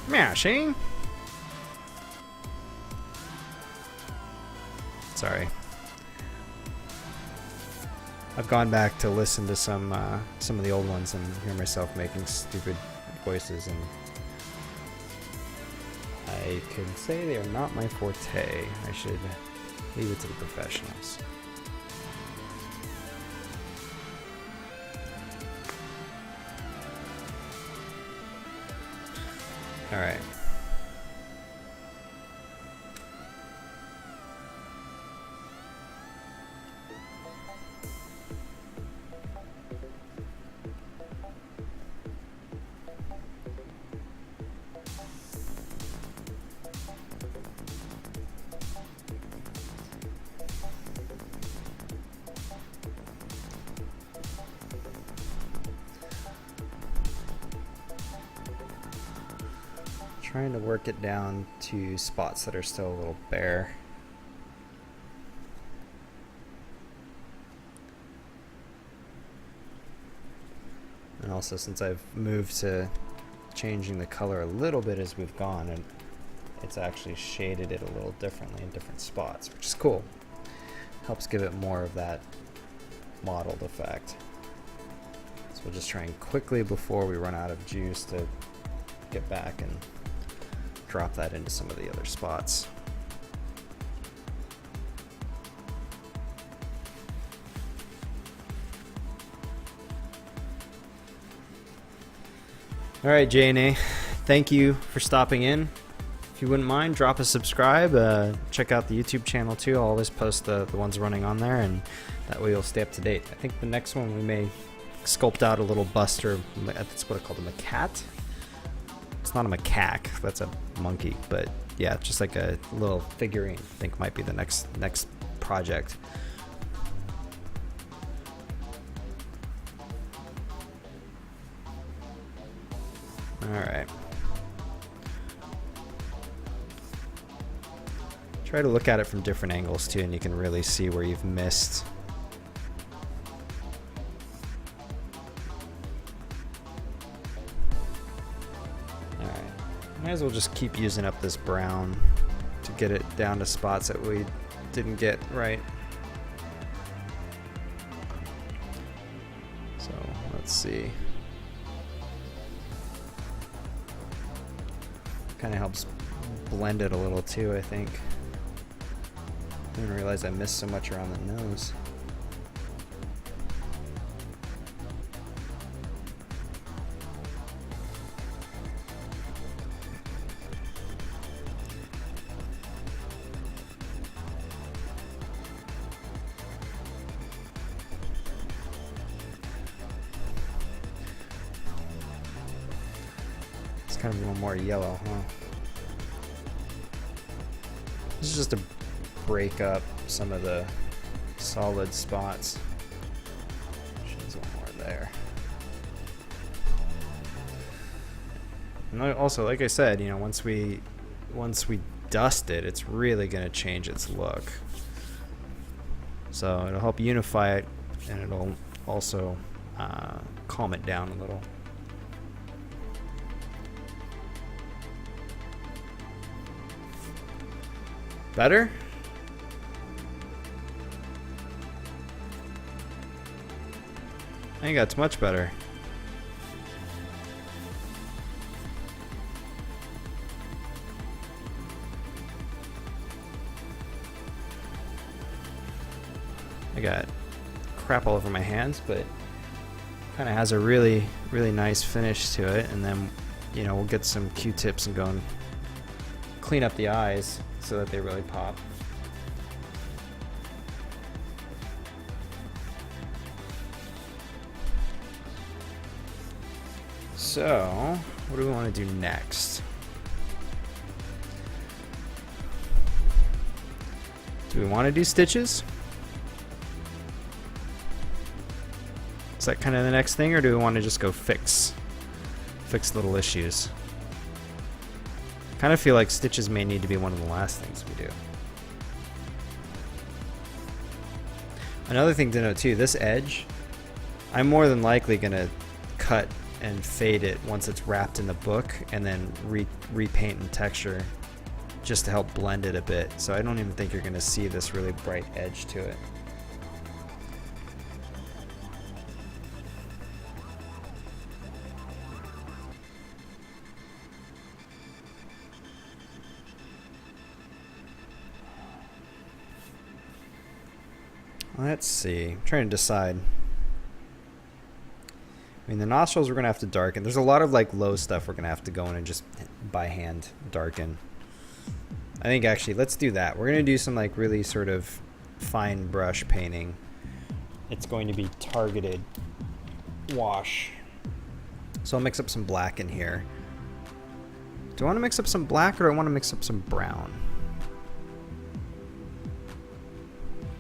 Yeah, see? Sorry. I've gone back to listen to some of the old ones and hear myself making stupid voices, and I can say they are not my forte. I should leave it to the professionals. All right. Trying to work it down to spots that are still a little bare. And also, since I've moved to changing the color a little bit as we've gone, and it's actually shaded it a little differently in different spots, which is cool. Helps give it more of that mottled effect. So we'll just try and quickly, before we run out of juice, to get back and drop that into some of the other spots. All right, J&A, thank you for stopping in. If you wouldn't mind, drop a subscribe. Check out the YouTube channel too. I'll always post the ones running on there, and that way you'll stay up to date. I think the next one we may sculpt out a little buster. That's what I call them, a cat. It's not a macaque, that's a monkey, but yeah, just like a little figurine. I think might be the next project. All right. Try to look at it from different angles too, and you can really see where you've missed. Might as well just keep using up this brown to get it down to spots that we didn't get right. So let's see. Kind of helps blend it a little too, I think. I didn't realize I missed so much around the nose. Kind of a little more yellow, huh? This is just to break up some of the solid spots. There's a little more there. And also, like I said, you know, once we dust it, it's really going to change its look. So it'll help unify it, and it'll also calm it down a little. Better? I think that's much better. I got crap all over my hands, but kind of has a really, really nice finish to it. And then, you know, we'll get some Q-tips and go and clean up the eyes so that they really pop. So, what do we want to do next? Do we want to do stitches? Is that kind of the next thing, or do we want to just go fix little issues? Kind of feel like stitches may need to be one of the last things we do. Another thing to note too, this edge, I'm more than likely gonna cut and fade it once it's wrapped in the book, and then repaint and texture just to help blend it a bit. So I don't even think you're going to see this really bright edge to it. Let's see. I'm trying to decide. I mean, the nostrils we're going to have to darken. There's a lot of like low stuff we're going to have to go in and just by hand darken. I think actually let's do that. We're going to do some like really sort of fine brush painting. It's going to be targeted wash. So I'll mix up some black in here. Do I want to mix up some black or do I want to mix up some brown?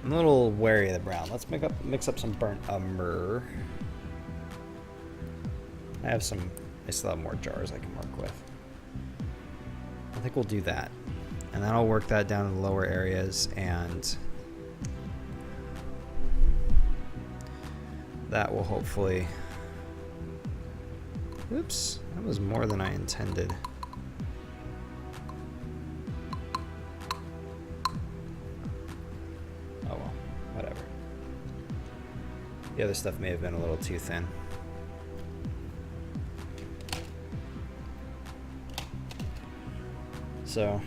I'm a little wary of the brown. Let's mix up some burnt umber. I still have more jars I can work with. I think we'll do that. And then I'll work that down in the lower areas, and that will hopefully... Oops, that was more than I intended. Oh well, whatever. The other stuff may have been a little too thin. So,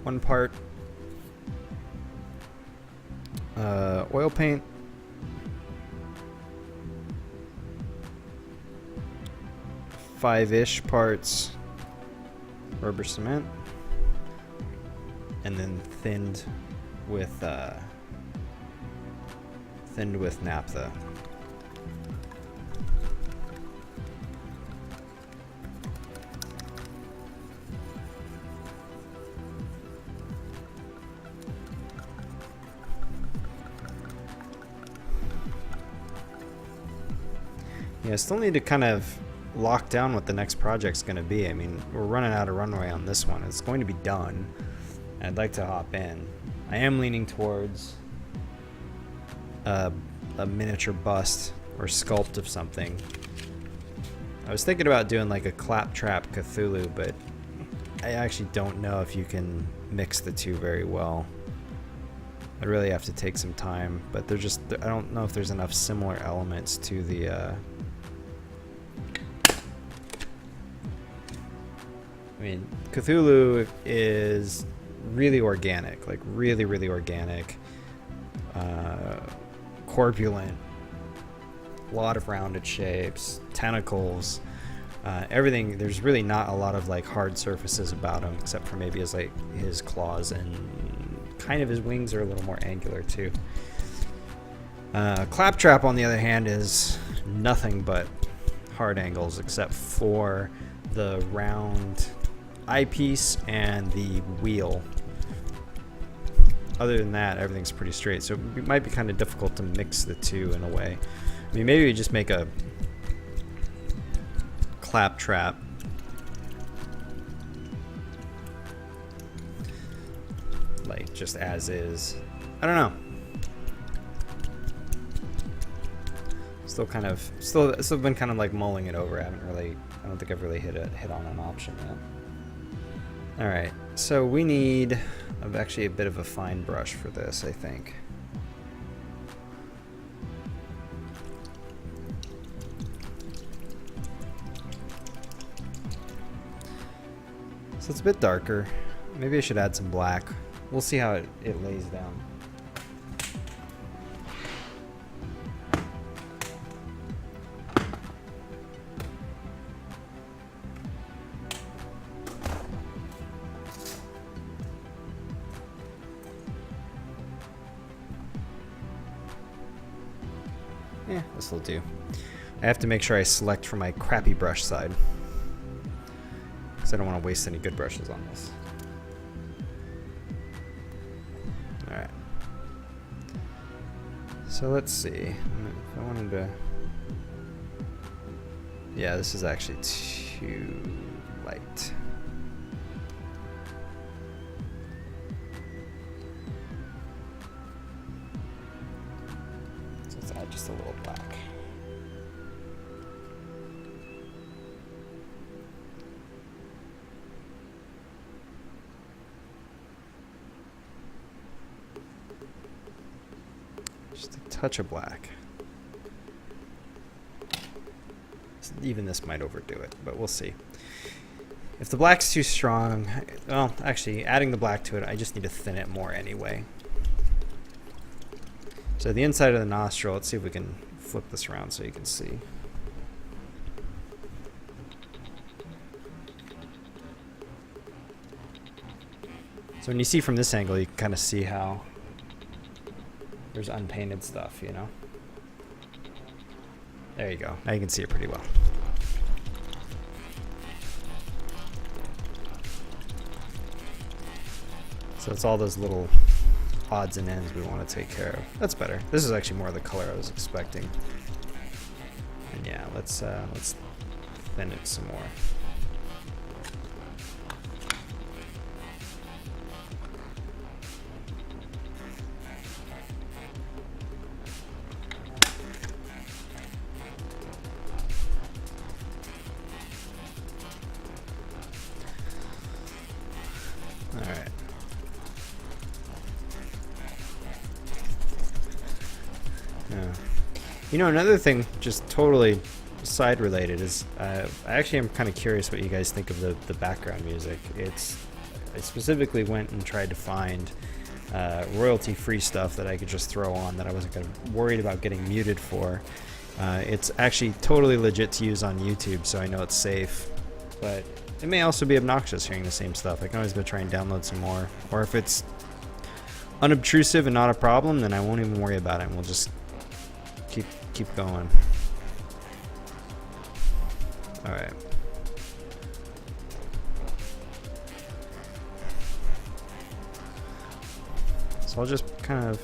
1 part oil paint, 5-ish parts rubber cement, and then thinned with naphtha. Yeah, I still need to kind of lock down what the next project's going to be. I mean, we're running out of runway on this one. It's going to be done. I'd like to hop in. I am leaning towards a miniature bust or sculpt of something. I was thinking about doing like a claptrap Cthulhu, but I actually don't know if you can mix the two very well. I really have to take some time, but I don't know if there's enough similar elements to the I mean, Cthulhu is really organic, like really, really organic, corpulent, a lot of rounded shapes, tentacles, everything. There's really not a lot of like hard surfaces about him, except for maybe his claws, and kind of his wings are a little more angular too. Claptrap, on the other hand, is nothing but hard angles, except for the round eyepiece and the wheel. Other than that, everything's pretty straight, so it might be kind of difficult to mix the two in a way. I mean, maybe we just make a claptrap like just as is. I don't know. Still been kind of like mulling it over. I don't think I've really hit on an option yet. Alright, so we need actually a bit of a fine brush for this, I think. So it's a bit darker. Maybe I should add some black. We'll see how it lays down. Yeah, this will do. I have to make sure I select for my crappy brush side, because I don't want to waste any good brushes on this. Alright. So let's see. If I wanted to... Yeah, this is actually too light. Just a little black. Just a touch of black. Even this might overdo it, but we'll see. If the black's too strong, well, actually, adding the black to it, I just need to thin it more anyway. So the inside of the nostril, let's see if we can flip this around so you can see. So when you see from this angle, you can kind of see how there's unpainted stuff, you know? There you go. Now you can see it pretty well. So it's all those little odds and ends we want to take care of. That's better. This is actually more of the color I was expecting. And yeah, let's thin it some more. Alright. Yeah. You know, another thing, just totally side related, is I actually am kind of curious what you guys think of the background music. I specifically went and tried to find royalty-free stuff that I could just throw on that I wasn't worried about getting muted for. It's actually totally legit to use on YouTube, so I know it's safe. But it may also be obnoxious hearing the same stuff. I can always go try and download some more. Or if it's unobtrusive and not a problem, then I won't even worry about it, and we'll just keep going. Alright. So I'll just kind of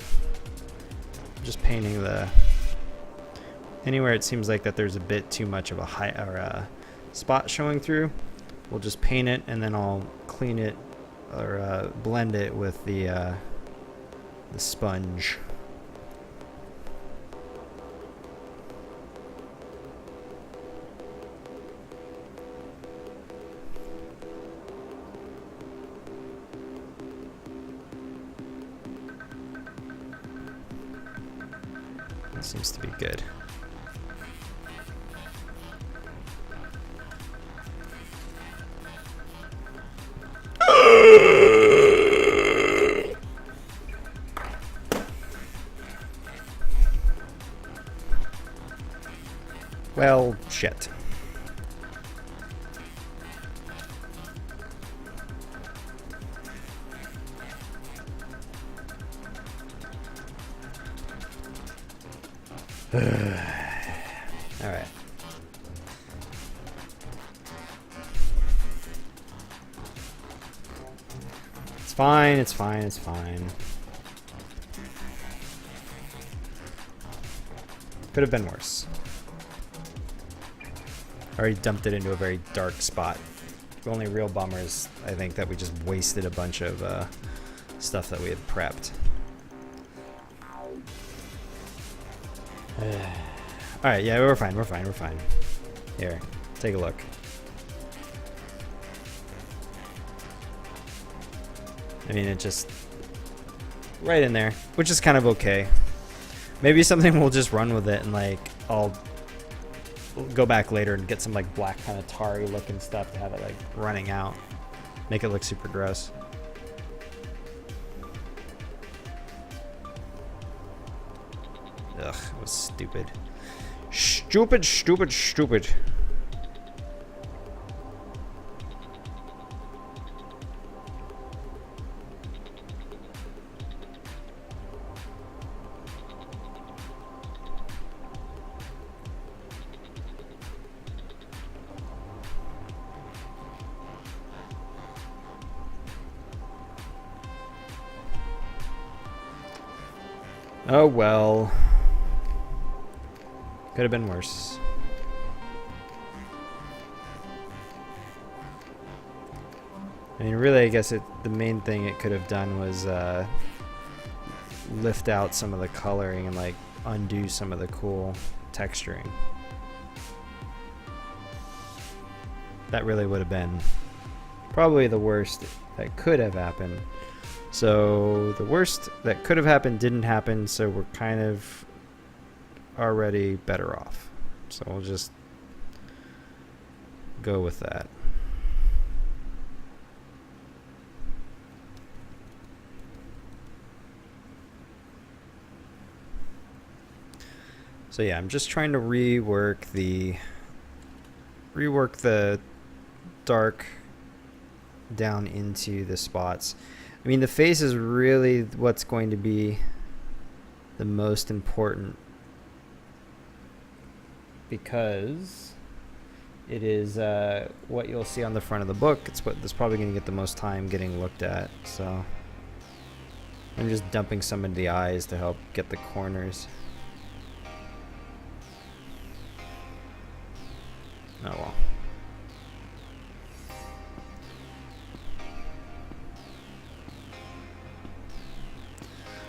just painting the anywhere it seems like that there's a bit too much of a high or a spot showing through. We'll just paint it, and then I'll clean it or blend it with the sponge. That seems to be good. Well, shit. All right. It's fine, it's fine, it's fine. Could have been worse. Already dumped it into a very dark spot. The only real bummer is, I think, that we just wasted a bunch of stuff that we had prepped. Alright, yeah, we're fine, we're fine, we're fine. Here, take a look. I mean, it just right in there, which is kind of okay. Maybe something we'll just run with it, and like I'll go back later and get some like black kind of tarry looking stuff to have it like running out, make it look super gross. Ugh, it was stupid. Stupid, stupid, stupid. Oh well. Could have been worse. I mean, really, I guess the main thing it could have done was lift out some of the coloring and like undo some of the cool texturing. That really would have been probably the worst that could have happened. So the worst that could have happened didn't happen, so we're kind of already better off. So we'll just go with that. So yeah, I'm just trying to rework the dark down into the spots. I mean, the face is really what's going to be the most important, because it is what you'll see on the front of the book. It's what that's probably going to get the most time getting looked at. So I'm just dumping some into the eyes to help get the corners. Oh well.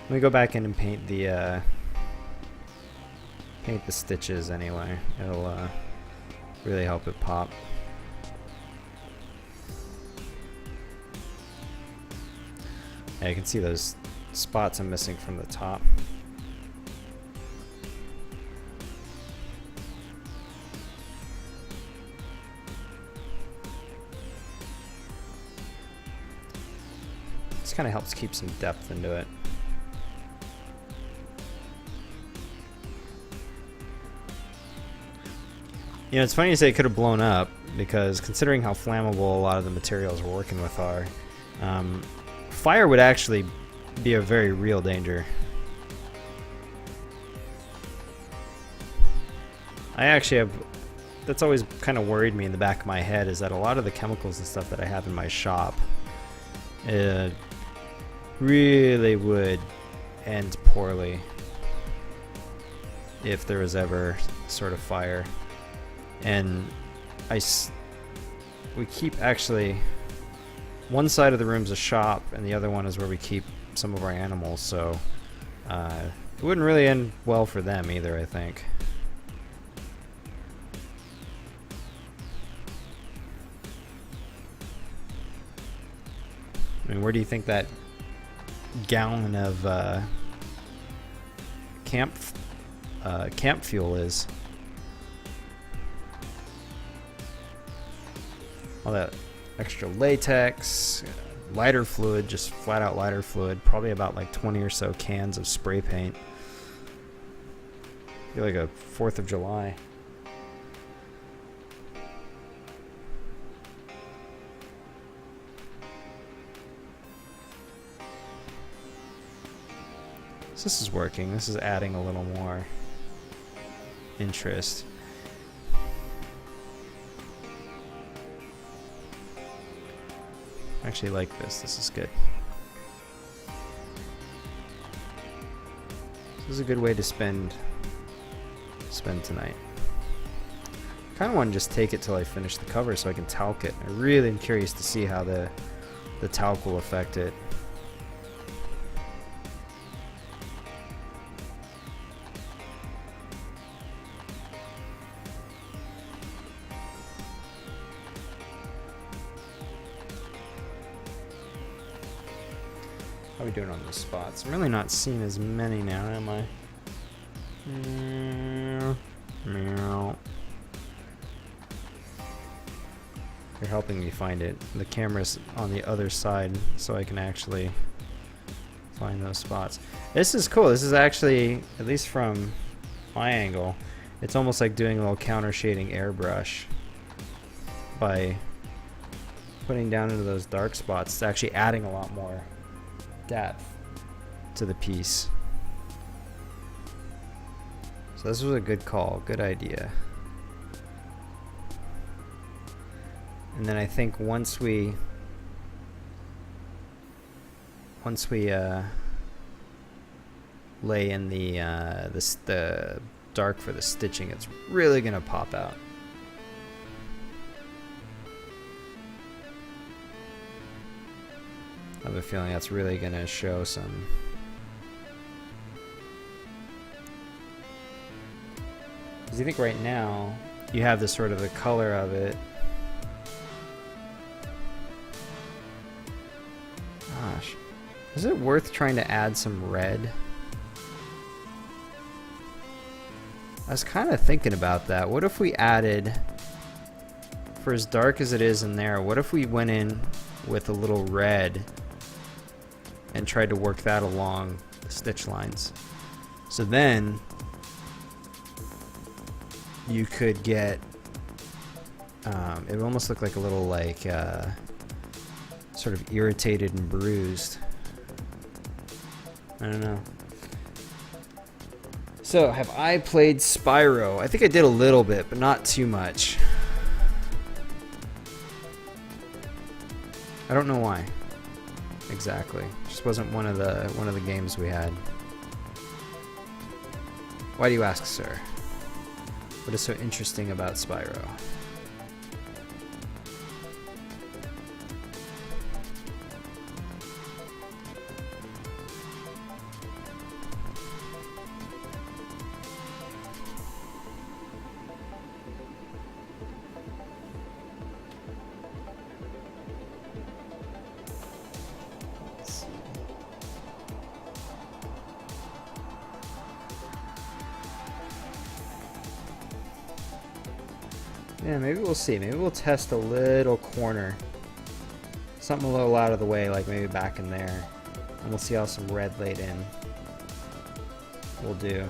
Let me go back in and paint the stitches anyway. It'll really help it pop. Yeah, you can see those spots I'm missing from the top. This kind of helps keep some depth into it. You know, it's funny to say it could have blown up, because considering how flammable a lot of the materials we're working with are, fire would actually be a very real danger. I actually have, that's always kind of worried me in the back of my head, is that a lot of the chemicals and stuff that I have in my shop really would end poorly if there was ever sort of fire. And we keep, actually, one side of the room's a shop and the other one is where we keep some of our animals, so it wouldn't really end well for them either, I think. I mean, where do you think that gallon of camp fuel is? All that extra latex, lighter fluid, just flat out lighter fluid, probably about like 20 or so cans of spray paint. I feel like a 4th of July. So this is working. This is adding a little more interest. I actually like this. This is good. This is a good way to spend tonight. I kind of want to just take it till I finish the cover so I can talc it. I really am curious to see how the talc will affect it. How are we doing on those spots? I'm really not seeing as many now, am I? Meow. You're helping me find it. The camera's on the other side, so I can actually find those spots. This is cool. This is actually, at least from my angle, it's almost like doing a little counter shading airbrush by putting down into those dark spots. It's actually adding a lot more depth to the piece. So this was a good call, good idea. And then I think once we lay in the dark for the stitching, it's really gonna pop out. I have a feeling that's really gonna show some. Because you think right now you have this sort of the color of it. Gosh, Is it worth trying to add some red? I was kind of thinking about that. What if we added, for as dark as it is in there, what if we went in with a little red and tried to work that along the stitch lines? So then you could get, it would almost look like a little like sort of irritated and bruised. I don't know. So, have I played Spyro? I think I did a little bit, but not too much. I don't know why. Exactly. Just wasn't one of the games we had. Why do you ask, sir? What is so interesting about Spyro? Yeah, maybe we'll see. Maybe we'll test a little corner. Something a little out of the way, like maybe back in there. And we'll see how some red laid in will do.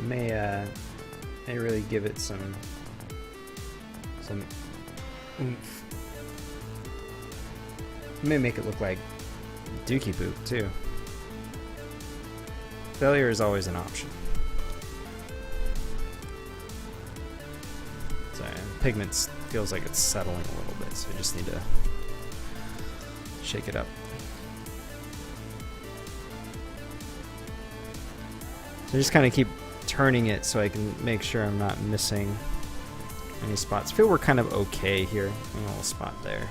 May really give it some oomph. May make it look like Dookie Boot too. Failure is always an option. Sorry, pigment feels like it's settling a little bit, so I just need to shake it up. So just kind of keep turning it so I can make sure I'm not missing any spots. I feel we're kind of okay here. A little spot there.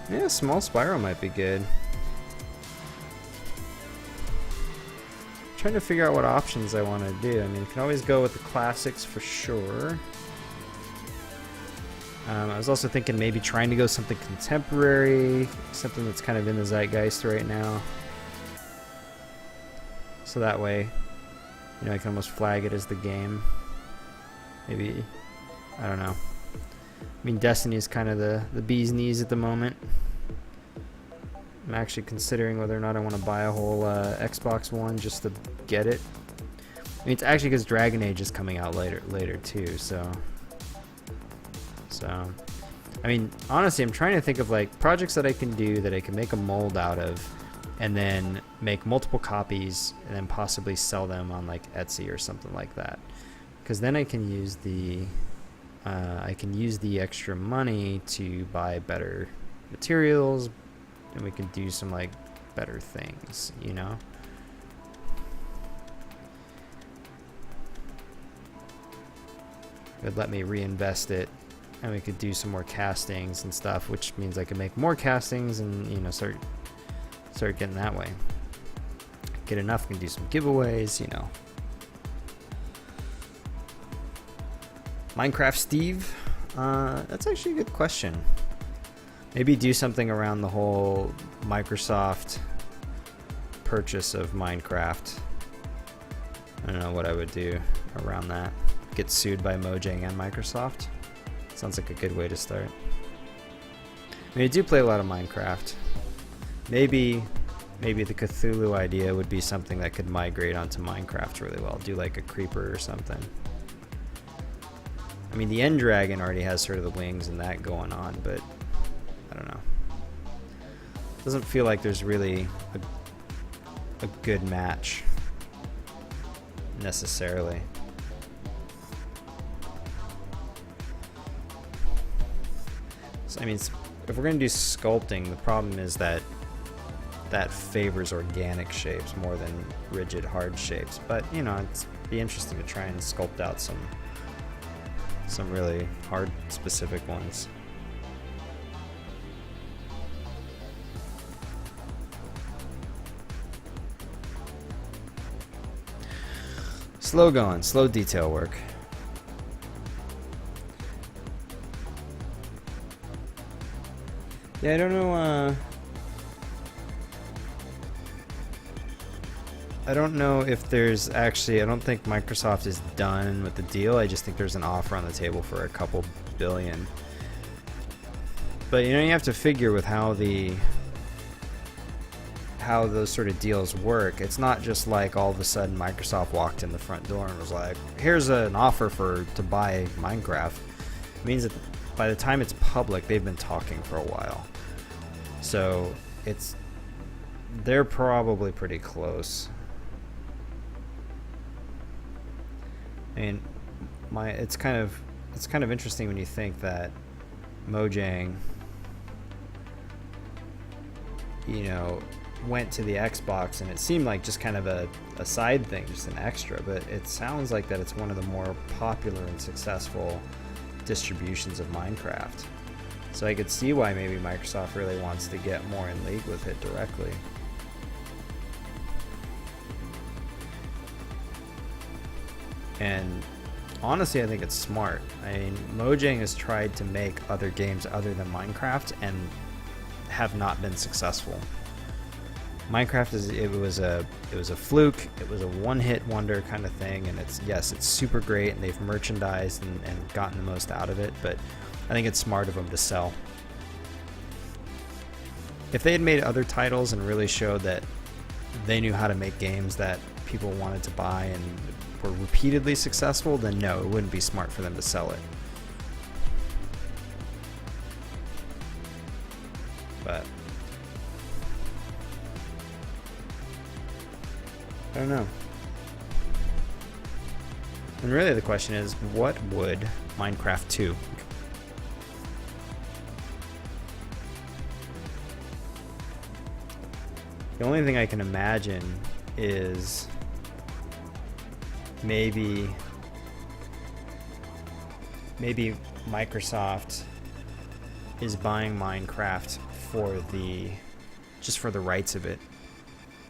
Yeah, small Spyro might be good. Trying to figure out what options I want to do. I mean, you can always go with the classics for sure. I was also thinking maybe trying to go something contemporary, something that's kind of in the zeitgeist right now. So that way, you know, I can almost flag it as the game. Maybe, I don't know. I mean, Destiny is kind of the bee's knees at the moment. I'm actually considering whether or not I want to buy a whole Xbox One just to get it. I mean, it's actually because Dragon Age is coming out later too, so I mean, honestly, I'm trying to think of like projects that I can do that I can make a mold out of and then make multiple copies and then possibly sell them on like Etsy or something like that, because then I can use the extra money to buy better materials, and we can do some like better things, you know. It would let me reinvest it, and we could do some more castings and stuff, which means I can make more castings and, you know, start getting that way. Get enough, can do some giveaways, you know. Minecraft Steve, that's actually a good question. Maybe do something around the whole Microsoft purchase of Minecraft. I don't know what I would do around that. Get sued by Mojang and Microsoft. Sounds like a good way to start. I mean, I do play a lot of Minecraft. Maybe the Cthulhu idea would be something that could migrate onto Minecraft really well. Do like a creeper or something. I mean, the End Dragon already has sort of the wings and that going on, but I don't know. Doesn't feel like there's really a good match necessarily. So, I mean, if we're going to do sculpting, the problem is that favors organic shapes more than rigid, hard shapes. But, you know, it'd be interesting to try and sculpt out some really hard, specific ones. Slow going, slow detail work. Yeah, I don't know. I don't know if there's actually. I don't think Microsoft is done with the deal. I just think there's an offer on the table for a couple billion. But you know, you have to figure with how those sort of deals work. It's not just like all of a sudden Microsoft walked in the front door and was like, "Here's an offer to buy Minecraft." It means that by the time it's public, they've been talking for a while. So they're probably pretty close. I mean, it's kind of interesting when you think that Mojang, you know, went to the Xbox and it seemed like just kind of a side thing, just an extra, but it sounds like that it's one of the more popular and successful distributions of Minecraft. So I could see why maybe Microsoft really wants to get more in league with it directly. And honestly, I think it's smart. I mean, Mojang has tried to make other games other than Minecraft and have not been successful. Minecraft was a fluke. It was a one-hit wonder kind of thing, and it's super great, and they've merchandised and gotten the most out of it. But I think it's smart of them to sell. If they had made other titles and really showed that they knew how to make games that people wanted to buy and were repeatedly successful, then no, it wouldn't be smart for them to sell it. But I don't know. And really the question is, what would Minecraft 2? The only thing I can imagine is maybe Microsoft is buying Minecraft for the rights of it,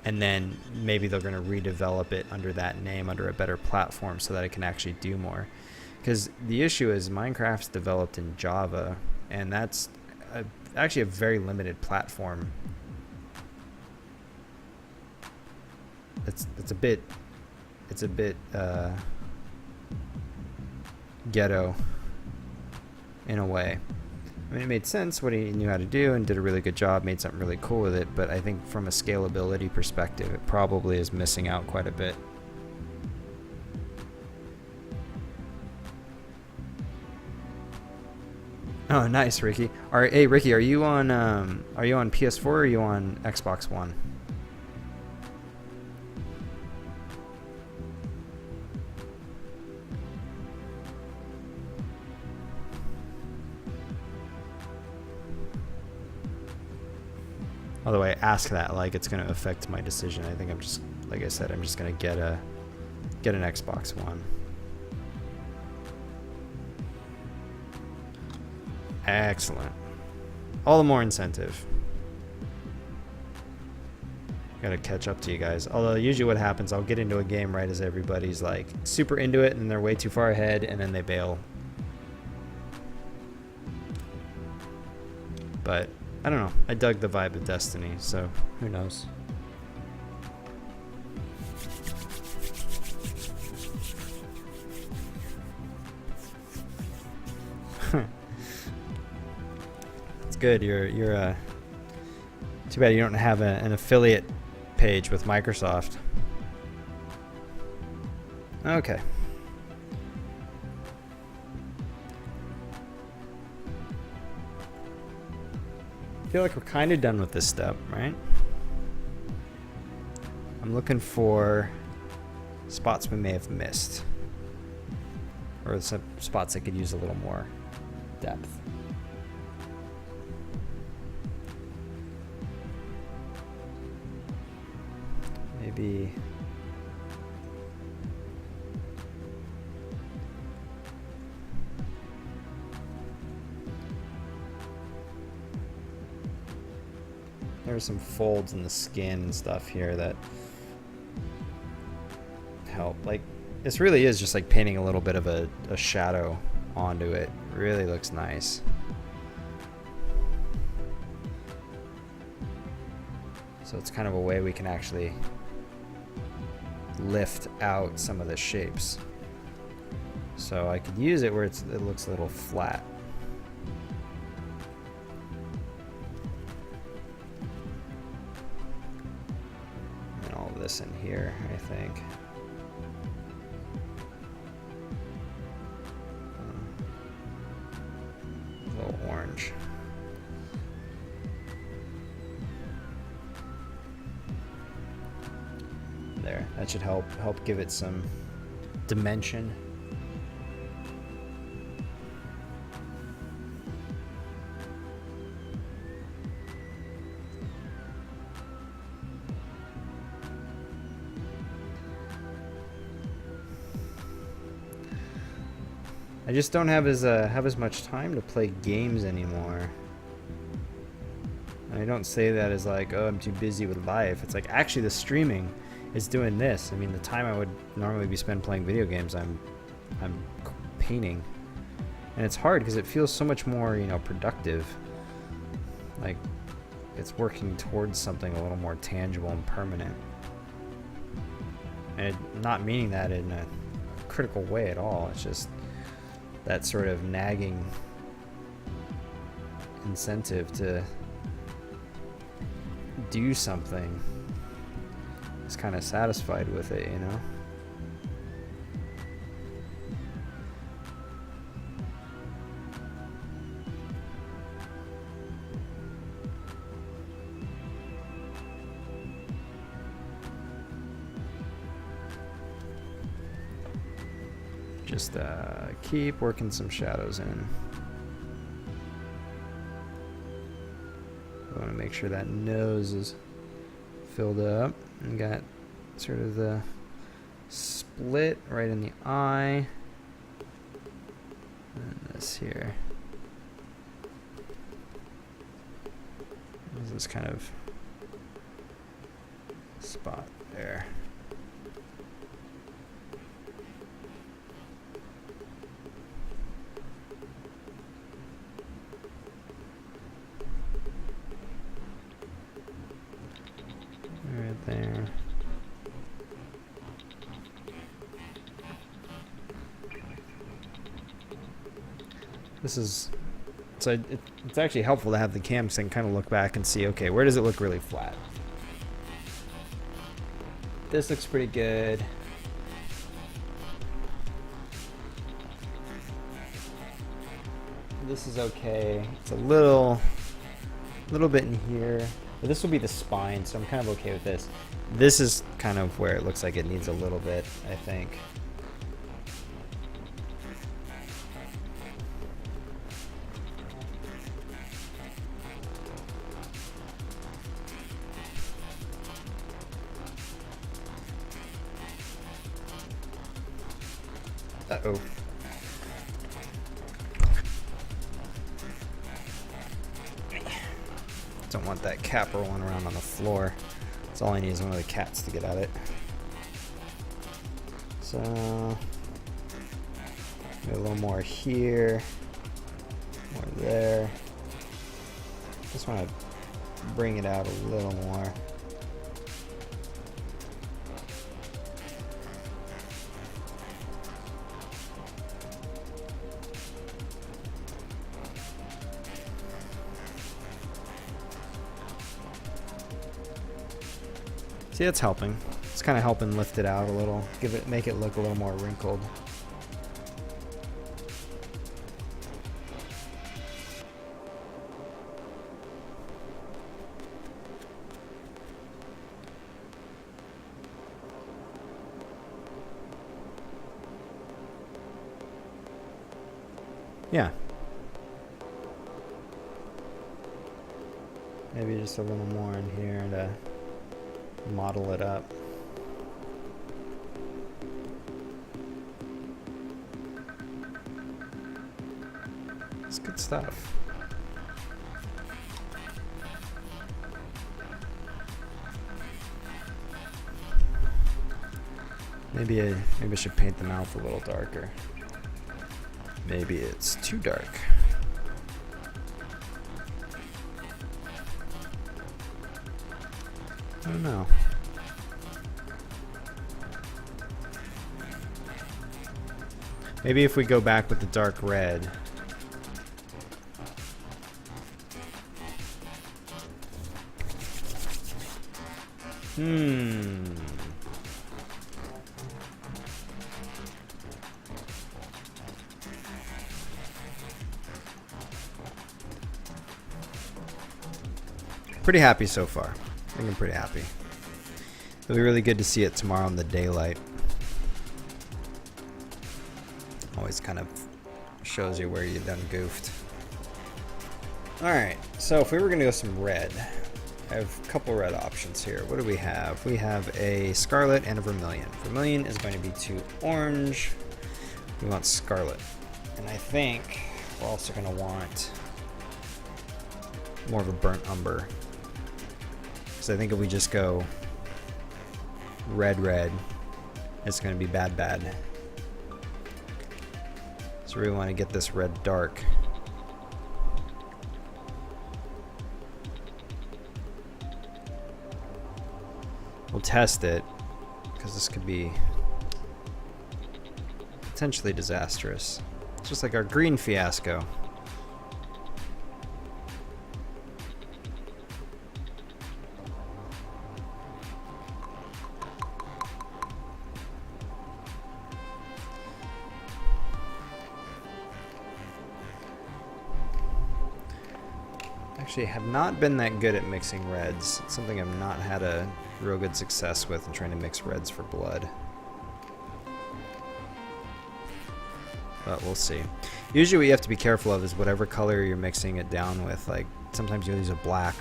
and then maybe they're going to redevelop it under that name, under a better platform, so that it can actually do more. Because the issue is Minecraft's developed in Java, and that's actually a very limited platform. It's a bit ghetto in a way. I mean, it made sense what he knew how to do and did a really good job, made something really cool with it, but I think from a scalability perspective, it probably is missing out quite a bit. Oh, nice, Ricky. Hey, Ricky, are you on PS4 or are you on Xbox One? Although I ask that like it's going to affect my decision. I think I'm just, like I said, I'm just going to get an Xbox One. Excellent. All the more incentive. Gotta catch up to you guys. Although usually what happens, I'll get into a game right as everybody's like super into it and they're way too far ahead and then they bail. But I don't know. I dug the vibe of Destiny, so who knows? It's good. You're too bad you don't have an affiliate page with Microsoft. Okay. I feel like we're kind of done with this step, right? I'm looking for spots we may have missed, or some spots that could use a little more depth. Maybe there are some folds in the skin and stuff here that help. Like this really is just like painting a little bit of a shadow onto it. Really looks nice. So it's kind of a way we can actually lift out some of the shapes. So I could use it where it looks a little flat. And all of this in here, I think. A little orange. There, that should help give it some dimension. I just don't have as much time to play games anymore. And I don't say that as like, oh, I'm too busy with life. It's like, actually the streaming is doing this. I mean, the time I would normally be spent playing video games, I'm painting. And it's hard because it feels so much more, you know, productive. Like it's working towards something a little more tangible and permanent. And not meaning that in a critical way at all. It's just that sort of nagging incentive to do something is kind of satisfied with it, you know? Just keep working some shadows in. I want to make sure that nose is filled up and got sort of the split right in the eye. And this here. There's this kind of spot there. Right there. This is so it's actually helpful to have the cam so I can kind of look back and see, okay, where does it look really flat? This looks pretty good. This is okay. It's a little bit in here. But this will be the spine, so I'm kind of okay with this. This is kind of where it looks like it needs a little bit, I think. Uh-oh. Don't want that cap rolling around on the floor. That's all I need is one of the cats to get at it. So, a little more here, more there. Just want to bring it out a little more. See, it's helping. It's kind of helping lift it out a little, make it look a little more wrinkled. Yeah. Maybe just a little more in here to model it up. It's good stuff. Maybe I should paint the mouth a little darker. Maybe it's too dark. I don't know. Maybe if we go back with the dark red. Pretty happy so far. I think I'm pretty happy. It'll be really good to see it tomorrow in the daylight. Always kind of shows you where you done goofed. Alright, so if we were going to go some red, I have a couple red options here. What do we have? We have a scarlet and a vermilion. Vermilion is going to be too orange. We want scarlet. And I think we're also going to want more of a burnt umber. Because I think if we just go red, it's going to be bad. So we really want to get this red dark. We'll test it, because this could be potentially disastrous. It's just like our green fiasco. Actually, have not been that good at mixing reds. It's something I've not had a real good success with in trying to mix reds for blood. But we'll see. Usually what you have to be careful of is whatever color you're mixing it down with. Like sometimes you'll use a black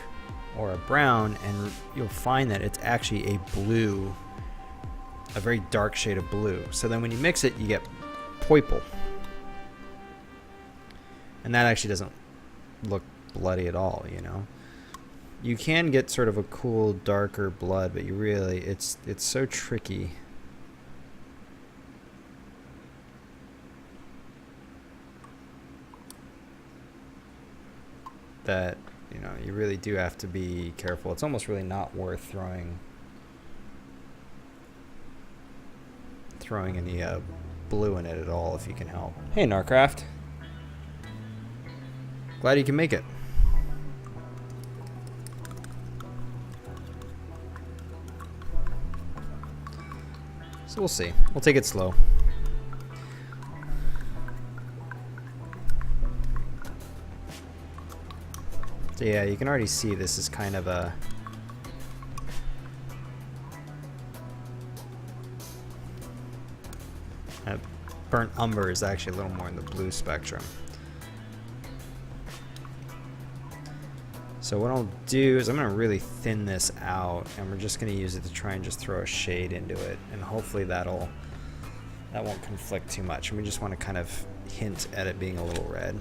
or a brown and you'll find that it's actually a blue, a very dark shade of blue. So then when you mix it, you get purple. And that actually doesn't look bloody at all, you know. You can get sort of a cool darker blood, but you really it's so tricky. That, you know, you really do have to be careful. It's almost really not worth throwing any blue in it at all if you can help. Hey Narcraft. Glad you can make it. So we'll see. We'll take it slow. So yeah, you can already see this is kind of a burnt umber is actually a little more in the blue spectrum. So what I'll do is I'm going to really thin this out, and we're just going to use it to try and just throw a shade into it, and hopefully that won't conflict too much. And we just want to kind of hint at it being a little red.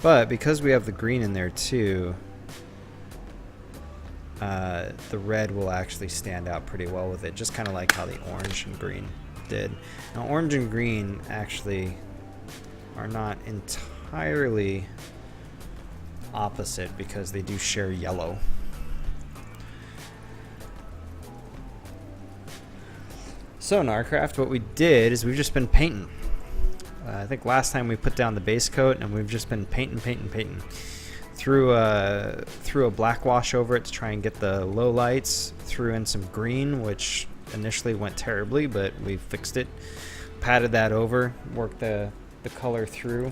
But because we have the green in there too, the red will actually stand out pretty well with it, just kind of like how the orange and green did. Now orange and green actually are not entirely opposite because they do share yellow. So Narcraft, what we did is we've just been painting. I think last time we put down the base coat and we've just been painting. Threw a black wash over it to try and get the low lights. Threw in some green, which initially went terribly, but we fixed it. Patted that over, worked the color through,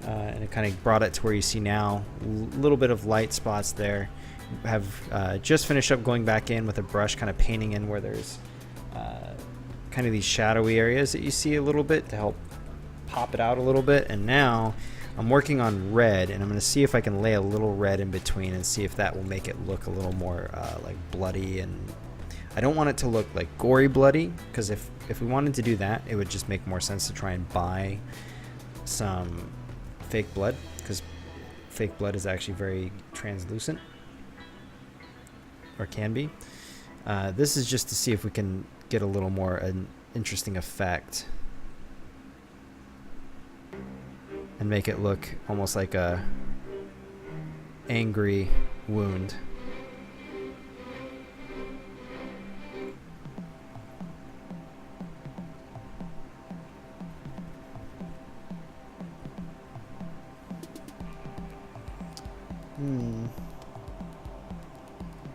and it kind of brought it to where you see now. A little bit of light spots there. Have just finished up going back in with a brush, kind of painting in where there's kind of these shadowy areas that you see a little bit to help pop it out a little bit. And now I'm working on red, and I'm going to see if I can lay a little red in between and see if that will make it look a little more like bloody. And I don't want it to look like gory bloody, because if we wanted to do that, it would just make more sense to try and buy some fake blood, because fake blood is actually very translucent. or can be. This is just to see if we can get a little more an interesting effect and make it look almost like a angry wound.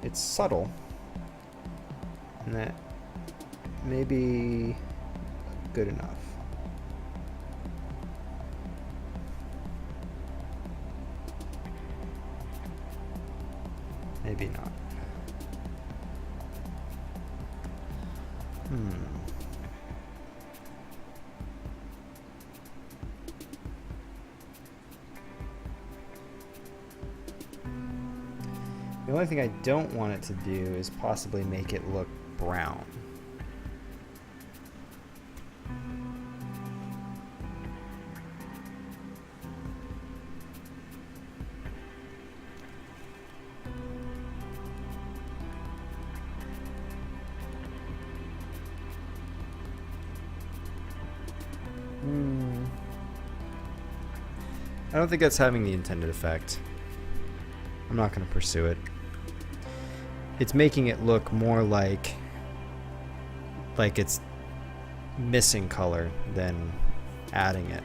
It's subtle, and that may be good enough. Maybe not. The only thing I don't want it to do is possibly make it look brown. I don't think that's having the intended effect. I'm not going to pursue it. It's making it look more like it's missing color than adding it.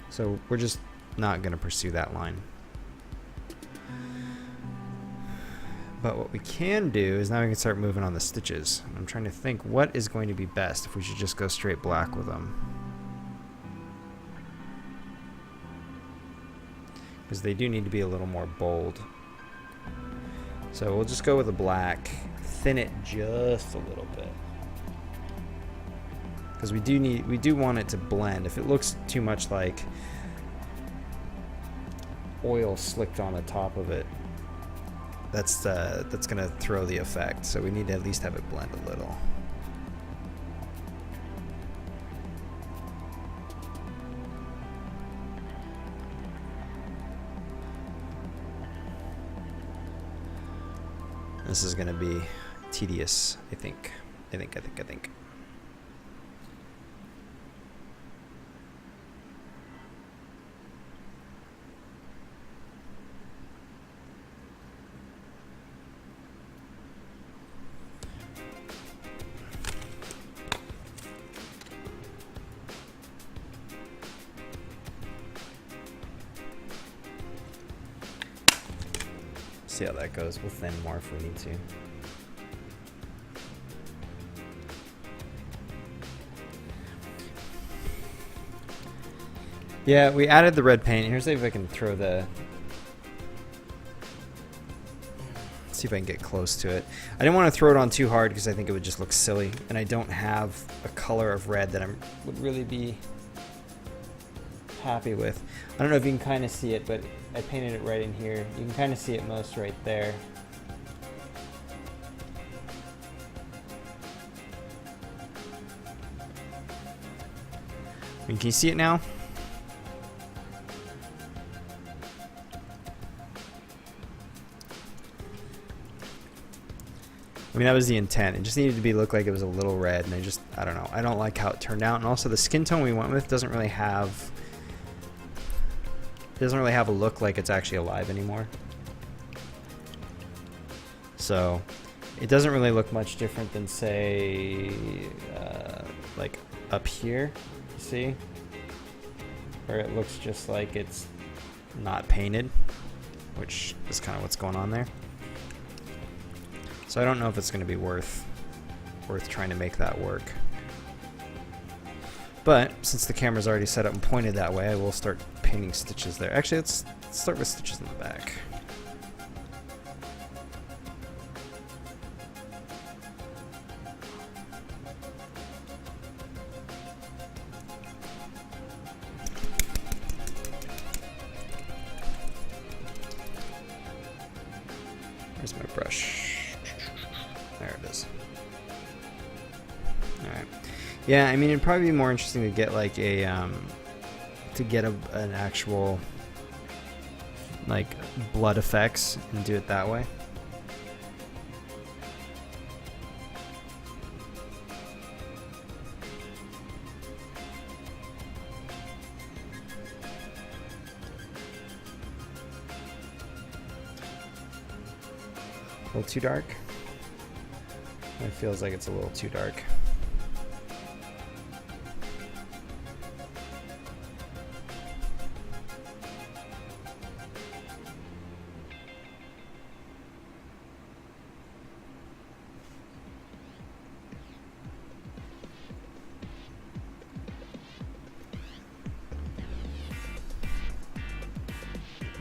So we're just not going to pursue that line. But what we can do is now we can start moving on the stitches. I'm trying to think what is going to be best, if we should just go straight black with them. Because they do need to be a little more bold. So we'll just go with the black, thin it just a little bit. Because we do want it to blend. If it looks too much like oil slicked on the top of it, that's gonna throw the effect. So we need to at least have it blend a little. This is gonna be tedious, I think. I think. See how that goes. We'll thin more if we need to. Yeah, we added the red paint. Here's if I can throw the... See if I can get close to it. I didn't want to throw it on too hard because I think it would just look silly. And I don't have a color of red that I would really be happy with. I don't know if you can kind of see it, but I painted it right in here. You can kind of see it most right there. I mean, can you see it now? I mean, that was the intent. It just needed to look like it was a little red, and I don't know. I don't like how it turned out, and also the skin tone we went with doesn't really have a look like it's actually alive anymore. So it doesn't really look much different than, say, like up here, you see? Where it looks just like it's not painted, which is kind of what's going on there. So I don't know if it's going to be worth trying to make that work. But since the camera's already set up and pointed that way, I will start painting stitches there. Actually, let's start with stitches in the back. Where's my brush? There it is. Alright. Yeah, I mean, it'd probably be more interesting to get like a, an actual like blood effects and do it that way. A little too dark. It feels like it's a little too dark.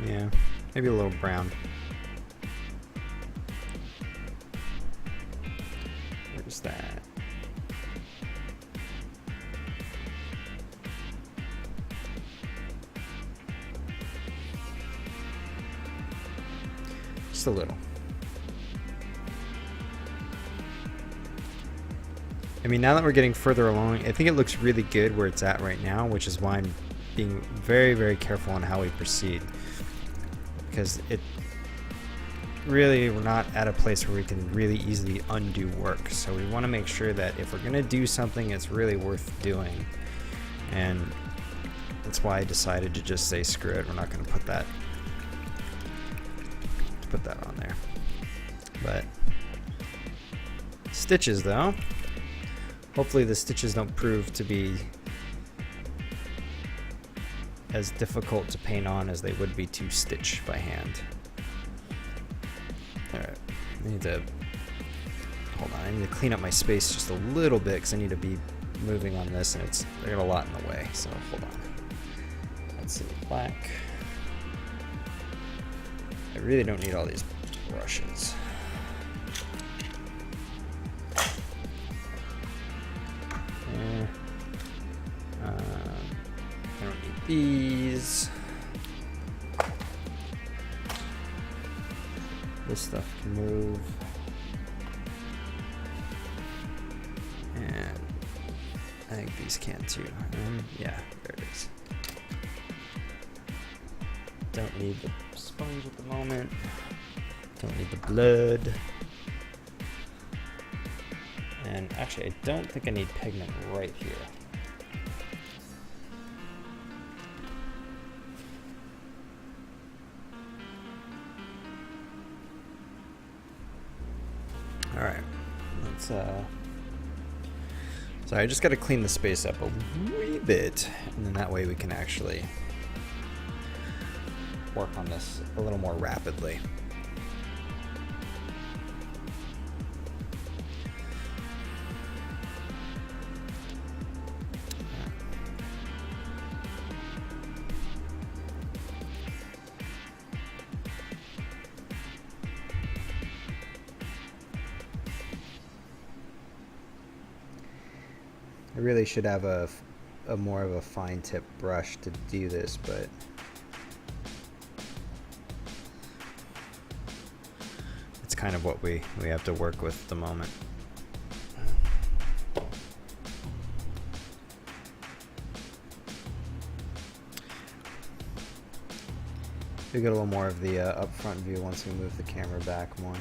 Yeah, maybe a little brown. Where's that? Just a little. I mean, now that we're getting further along, I think it looks really good where it's at right now, which is why I'm being very, very careful on how we proceed. Because it really, we're not at a place where we can really easily undo work. So we want to make sure that if we're going to do something, it's really worth doing. And that's why I decided to just say screw it. We're not going to put that on there. But stitches though. Hopefully the stitches don't prove to be as difficult to paint on as they would be to stitch by hand. Alright, I need to, hold on, I need to clean up my space just a little bit because I need to be moving on this and I got a lot in the way, so hold on. Let's see, black. I really don't need all these brushes. I don't need these. This stuff can move. And I think these can too. Yeah, there it is. Don't need the sponge at the moment. Don't need the blood. And actually, I don't think I need pigment right here. All right, let's so I just got to clean the space up a wee bit, and then that way we can actually work on this a little more rapidly. I really should have a more of a fine tip brush to do this, but it's kind of what we have to work with at the moment. We get a little more of the up-front view once we move the camera back more.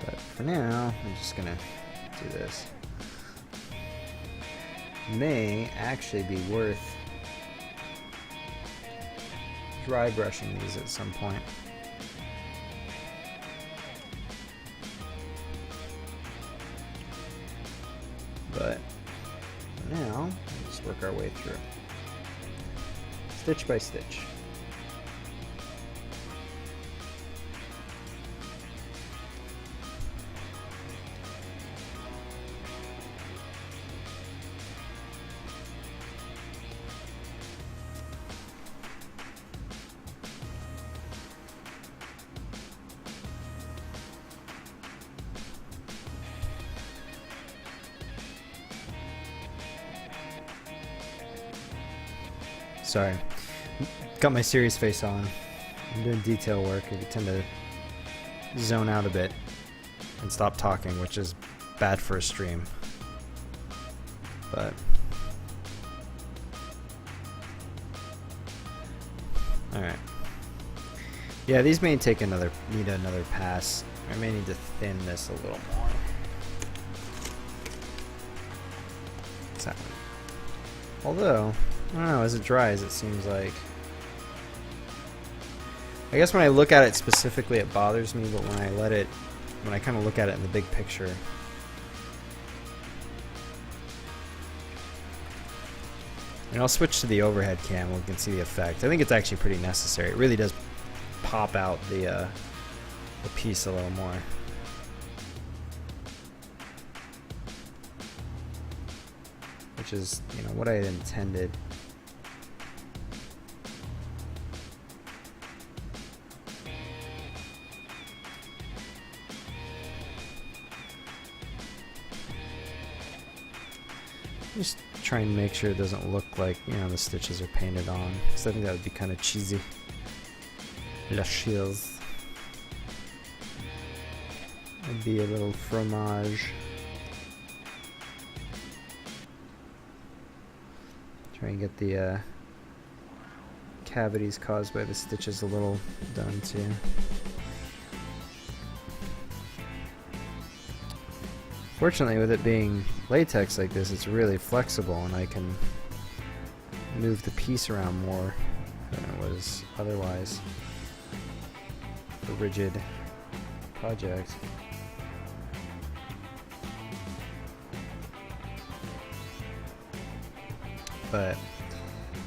But for now, I'm just gonna do this. May actually be worth dry brushing these at some point. But for now, we'll just work our way through, stitch by stitch. Sorry, got my serious face on. I'm doing detail work. I tend to zone out a bit and stop talking, which is bad for a stream. But all right. Yeah, these may need another pass. I may need to thin this a little more. Exactly. Although, I don't know, as it dries, it seems like... I guess when I look at it specifically, it bothers me, but when I kind of look at it in the big picture... And I'll switch to the overhead cam where we can see the effect. I think it's actually pretty necessary. It really does pop out the piece a little more. Which is, you know, what I had intended. Just try and make sure it doesn't look like, you know, the stitches are painted on, because I think that would be kind of cheesy. La chills. It'd be a little fromage. Try and get the cavities caused by the stitches a little done too. Fortunately, with it being latex like this, it's really flexible and I can move the piece around more than it was otherwise. A rigid project. But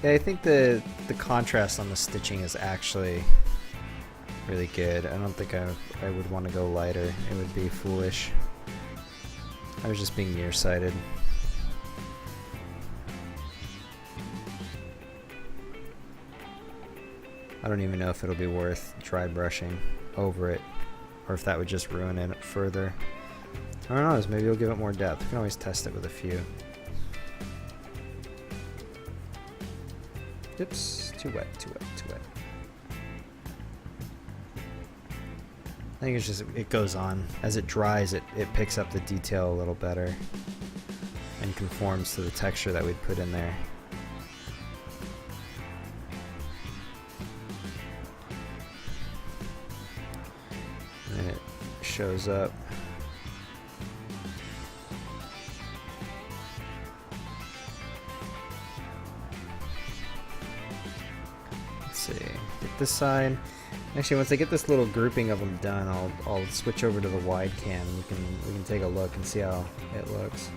yeah, I think the contrast on the stitching is actually really good. I don't think I would want to go lighter. It would be foolish. I was just being nearsighted. I don't even know if it'll be worth dry brushing over it, or if that would just ruin it further. I don't know, maybe it'll give it more depth. We can always test it with a few. Oops, too wet, too wet, too wet. I think it's just, it goes on. As it dries, it picks up the detail a little better and conforms to the texture that we'd put in there. And then it shows up. Let's see, get this side. Actually, once I get this little grouping of them done, I'll switch over to the wide cam and we can take a look and see how it looks.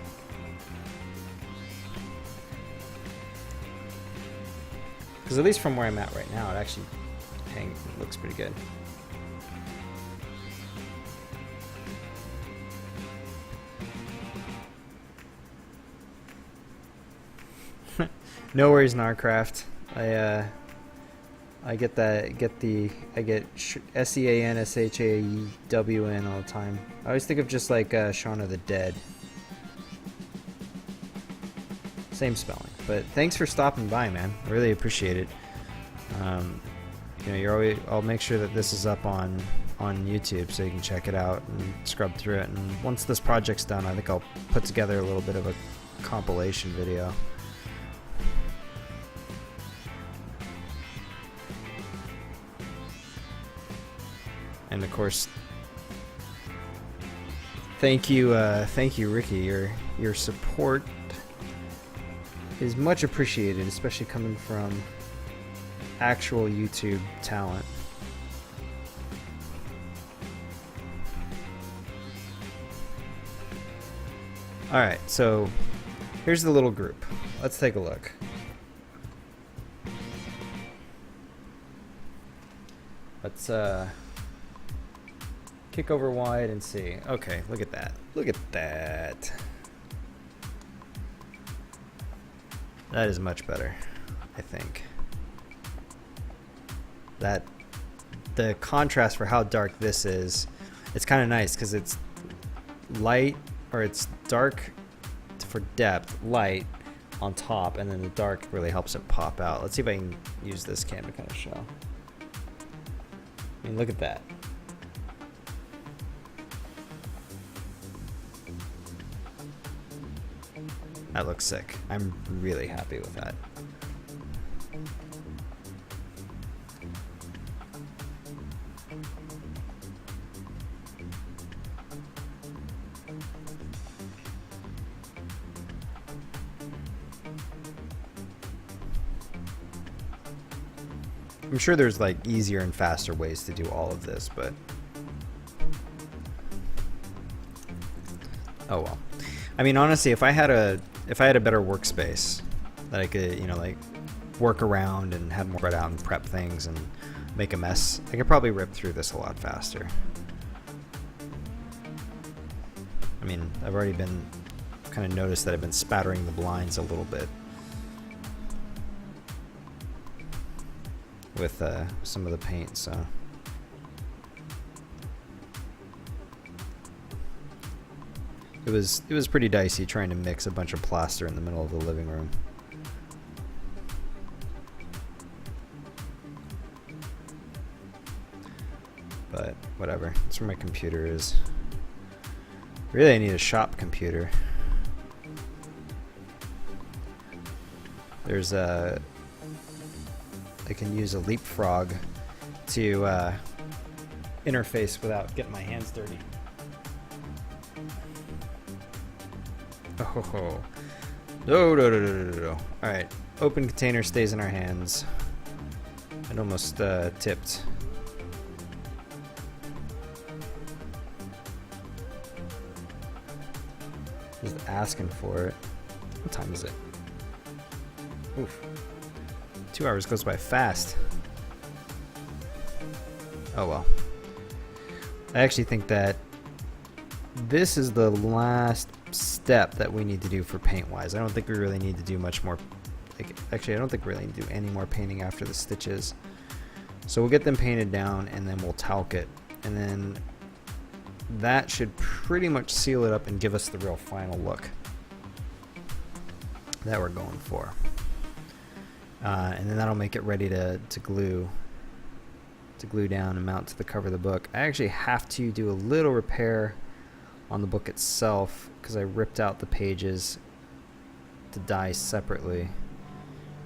Because at least from where I'm at right now, it actually looks pretty good. No worries, Narcraft. I get SEANSHAEWN all the time. I always think of just like Shaun of the Dead. Same spelling. But thanks for stopping by, man. I really appreciate it. You know, I'll make sure that this is up on YouTube so you can check it out and scrub through it. And once this project's done, I think I'll put together a little bit of a compilation video. And of course, thank you, Ricky. Your support is much appreciated, especially coming from actual YouTube talent. All right, so here's the little group. Let's take a look. Let's kick over wide and see. Okay, look at that. Look at that. That is much better, I think. That the contrast for how dark this is, it's kind of nice because it's light, or it's dark for depth, light on top, and then the dark really helps it pop out. Let's see if I can use this cam to kind of show. I mean, look at that. That looks sick. I'm really happy with that. I'm sure there's like easier and faster ways to do all of this, but oh well. I mean, honestly, if I had a better workspace that I could, you know, like work around and have more spread out and prep things and make a mess, I could probably rip through this a lot faster. I mean, I've already been kind of noticed that I've been spattering the blinds a little bit with some of the paint, so it was pretty dicey trying to mix a bunch of plaster in the middle of the living room. But whatever, that's where my computer is. Really, I need a shop computer. There's a I can use a leapfrog to interface without getting my hands dirty. Oh, no. All right, open container stays in our hands. It almost tipped. Just asking for it. What time is it? Oof. 2 hours goes by fast. Oh well. I actually think that this is the last step that we need to do for paint wise. I don't think we really need to do much more. Actually, I don't think we really need to do any more painting after the stitches. So we'll get them painted down and then we'll talc it. And then that should pretty much seal it up and give us the real final look that we're going for. And then that'll make it ready to glue down and mount to the cover of the book. I actually have to do a little repair on the book itself because I ripped out the pages to dye separately.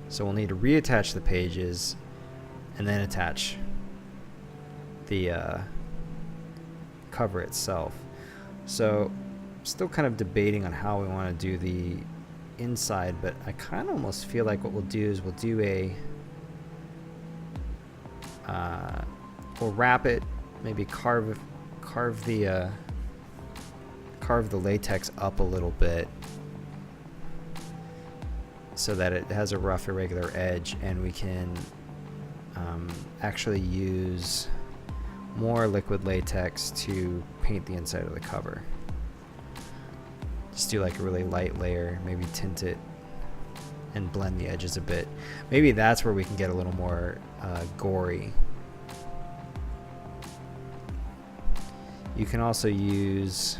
So we'll need to reattach the pages and then attach the cover itself. So still kind of debating on how we want to do the inside, but I kind of almost feel like what we'll do is we'll do we'll wrap it, maybe carve the latex up a little bit so that it has a rough irregular edge, and we can actually use more liquid latex to paint the inside of the cover. Just do like a really light layer, maybe tint it and blend the edges a bit. Maybe that's where we can get a little more gory. You can also use,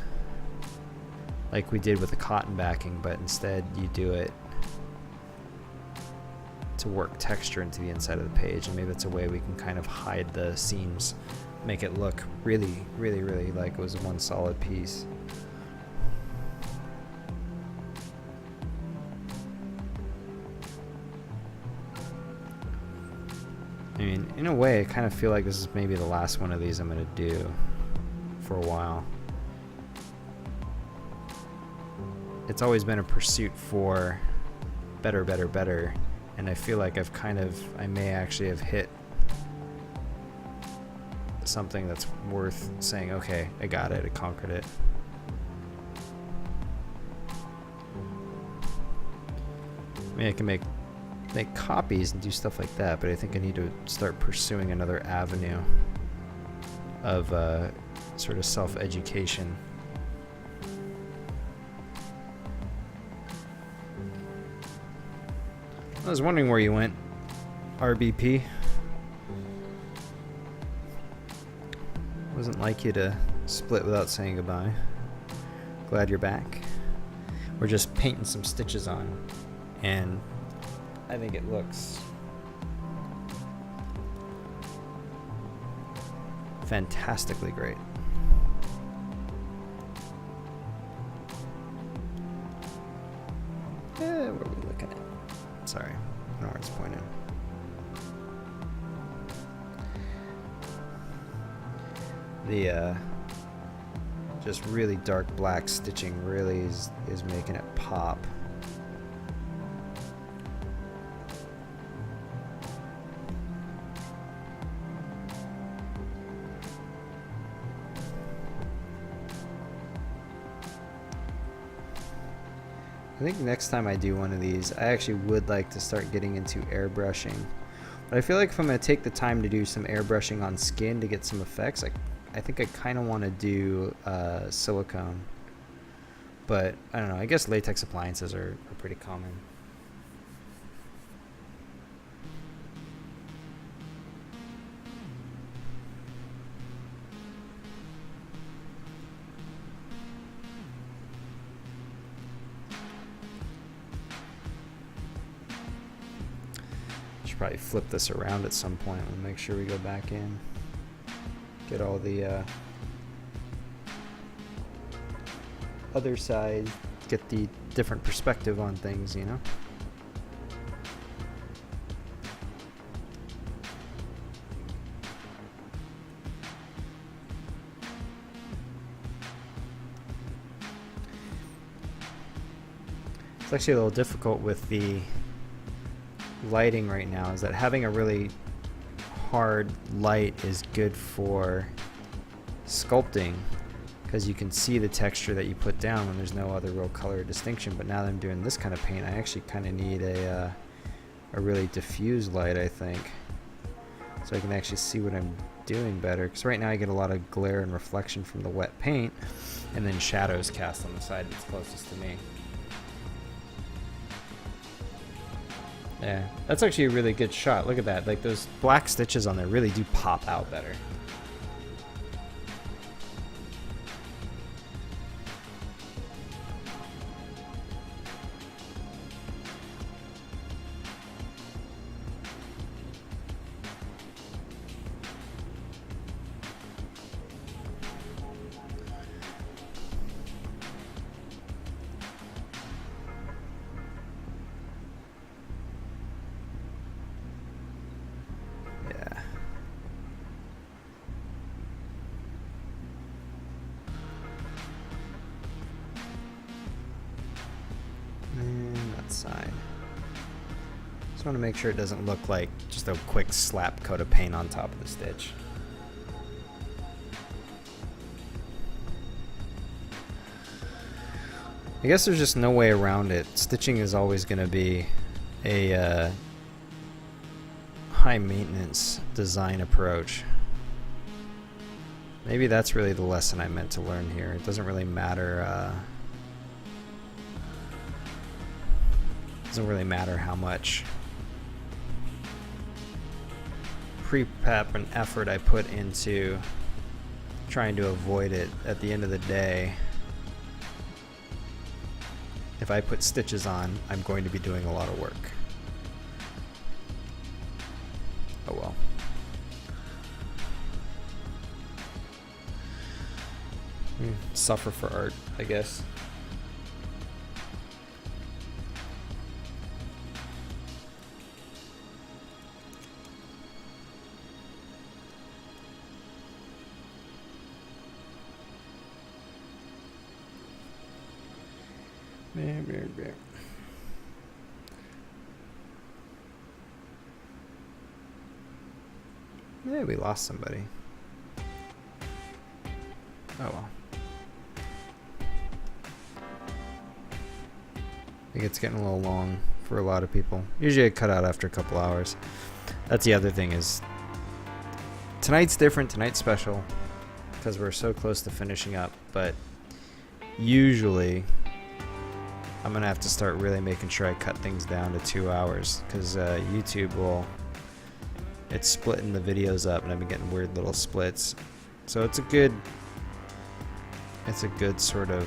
like we did with the cotton backing, but instead you do it to work texture into the inside of the page, and maybe that's a way we can kind of hide the seams, make it look really, really, really like it was one solid piece. I mean, in a way, I kind of feel like this is maybe the last one of these I'm going to do for a while. It's always been a pursuit for better, better, better, and I feel like I may actually have hit something that's worth saying, okay, I got it, I conquered it. I mean, I can make copies and do stuff like that, but I think I need to start pursuing another avenue of sort of self-education. I was wondering where you went, RBP. Wasn't like you to split without saying goodbye. Glad you're back. We're just painting some stitches on, and I think it looks fantastically great. What are we looking at? Sorry, I don't know where it's pointing. The just really dark black stitching really is making it pop. I think next time I do one of these, I actually would like to start getting into airbrushing. But I feel like if I'm going to take the time to do some airbrushing on skin to get some effects, I think I kind of want to do silicone. But I don't know, I guess latex appliances are pretty common. Probably flip this around at some point and make sure we go back in, get all the other side, get the different perspective on things, you know. It's actually a little difficult with the lighting right now, is that having a really hard light is good for sculpting because you can see the texture that you put down when there's no other real color distinction. But now that I'm doing this kind of paint, I actually kind of need a really diffused light, I think, so I can actually see what I'm doing better, because right now I get a lot of glare and reflection from the wet paint and then shadows cast on the side that's closest to me. Yeah, that's actually a really good shot. Look at that. Like, those black stitches on there really do pop out better. Side. Just want to make sure it doesn't look like just a quick slap coat of paint on top of the stitch. I guess there's just no way around it. Stitching is always going to be a high maintenance design approach. Maybe that's really the lesson I meant to learn here. It doesn't really matter how much pre-prep and effort I put into trying to avoid it. At the end of the day, if I put stitches on, I'm going to be doing a lot of work. Oh well. Suffer for art, I guess. Yeah, we lost somebody. Oh well. I think it's getting a little long for a lot of people. Usually I cut out after a couple hours. That's the other thing, is tonight's different, tonight's special because we're so close to finishing up, but usually I'm gonna have to start really making sure I cut things down to 2 hours, because YouTube it's splitting the videos up and I've been getting weird little splits. So it's a good sort of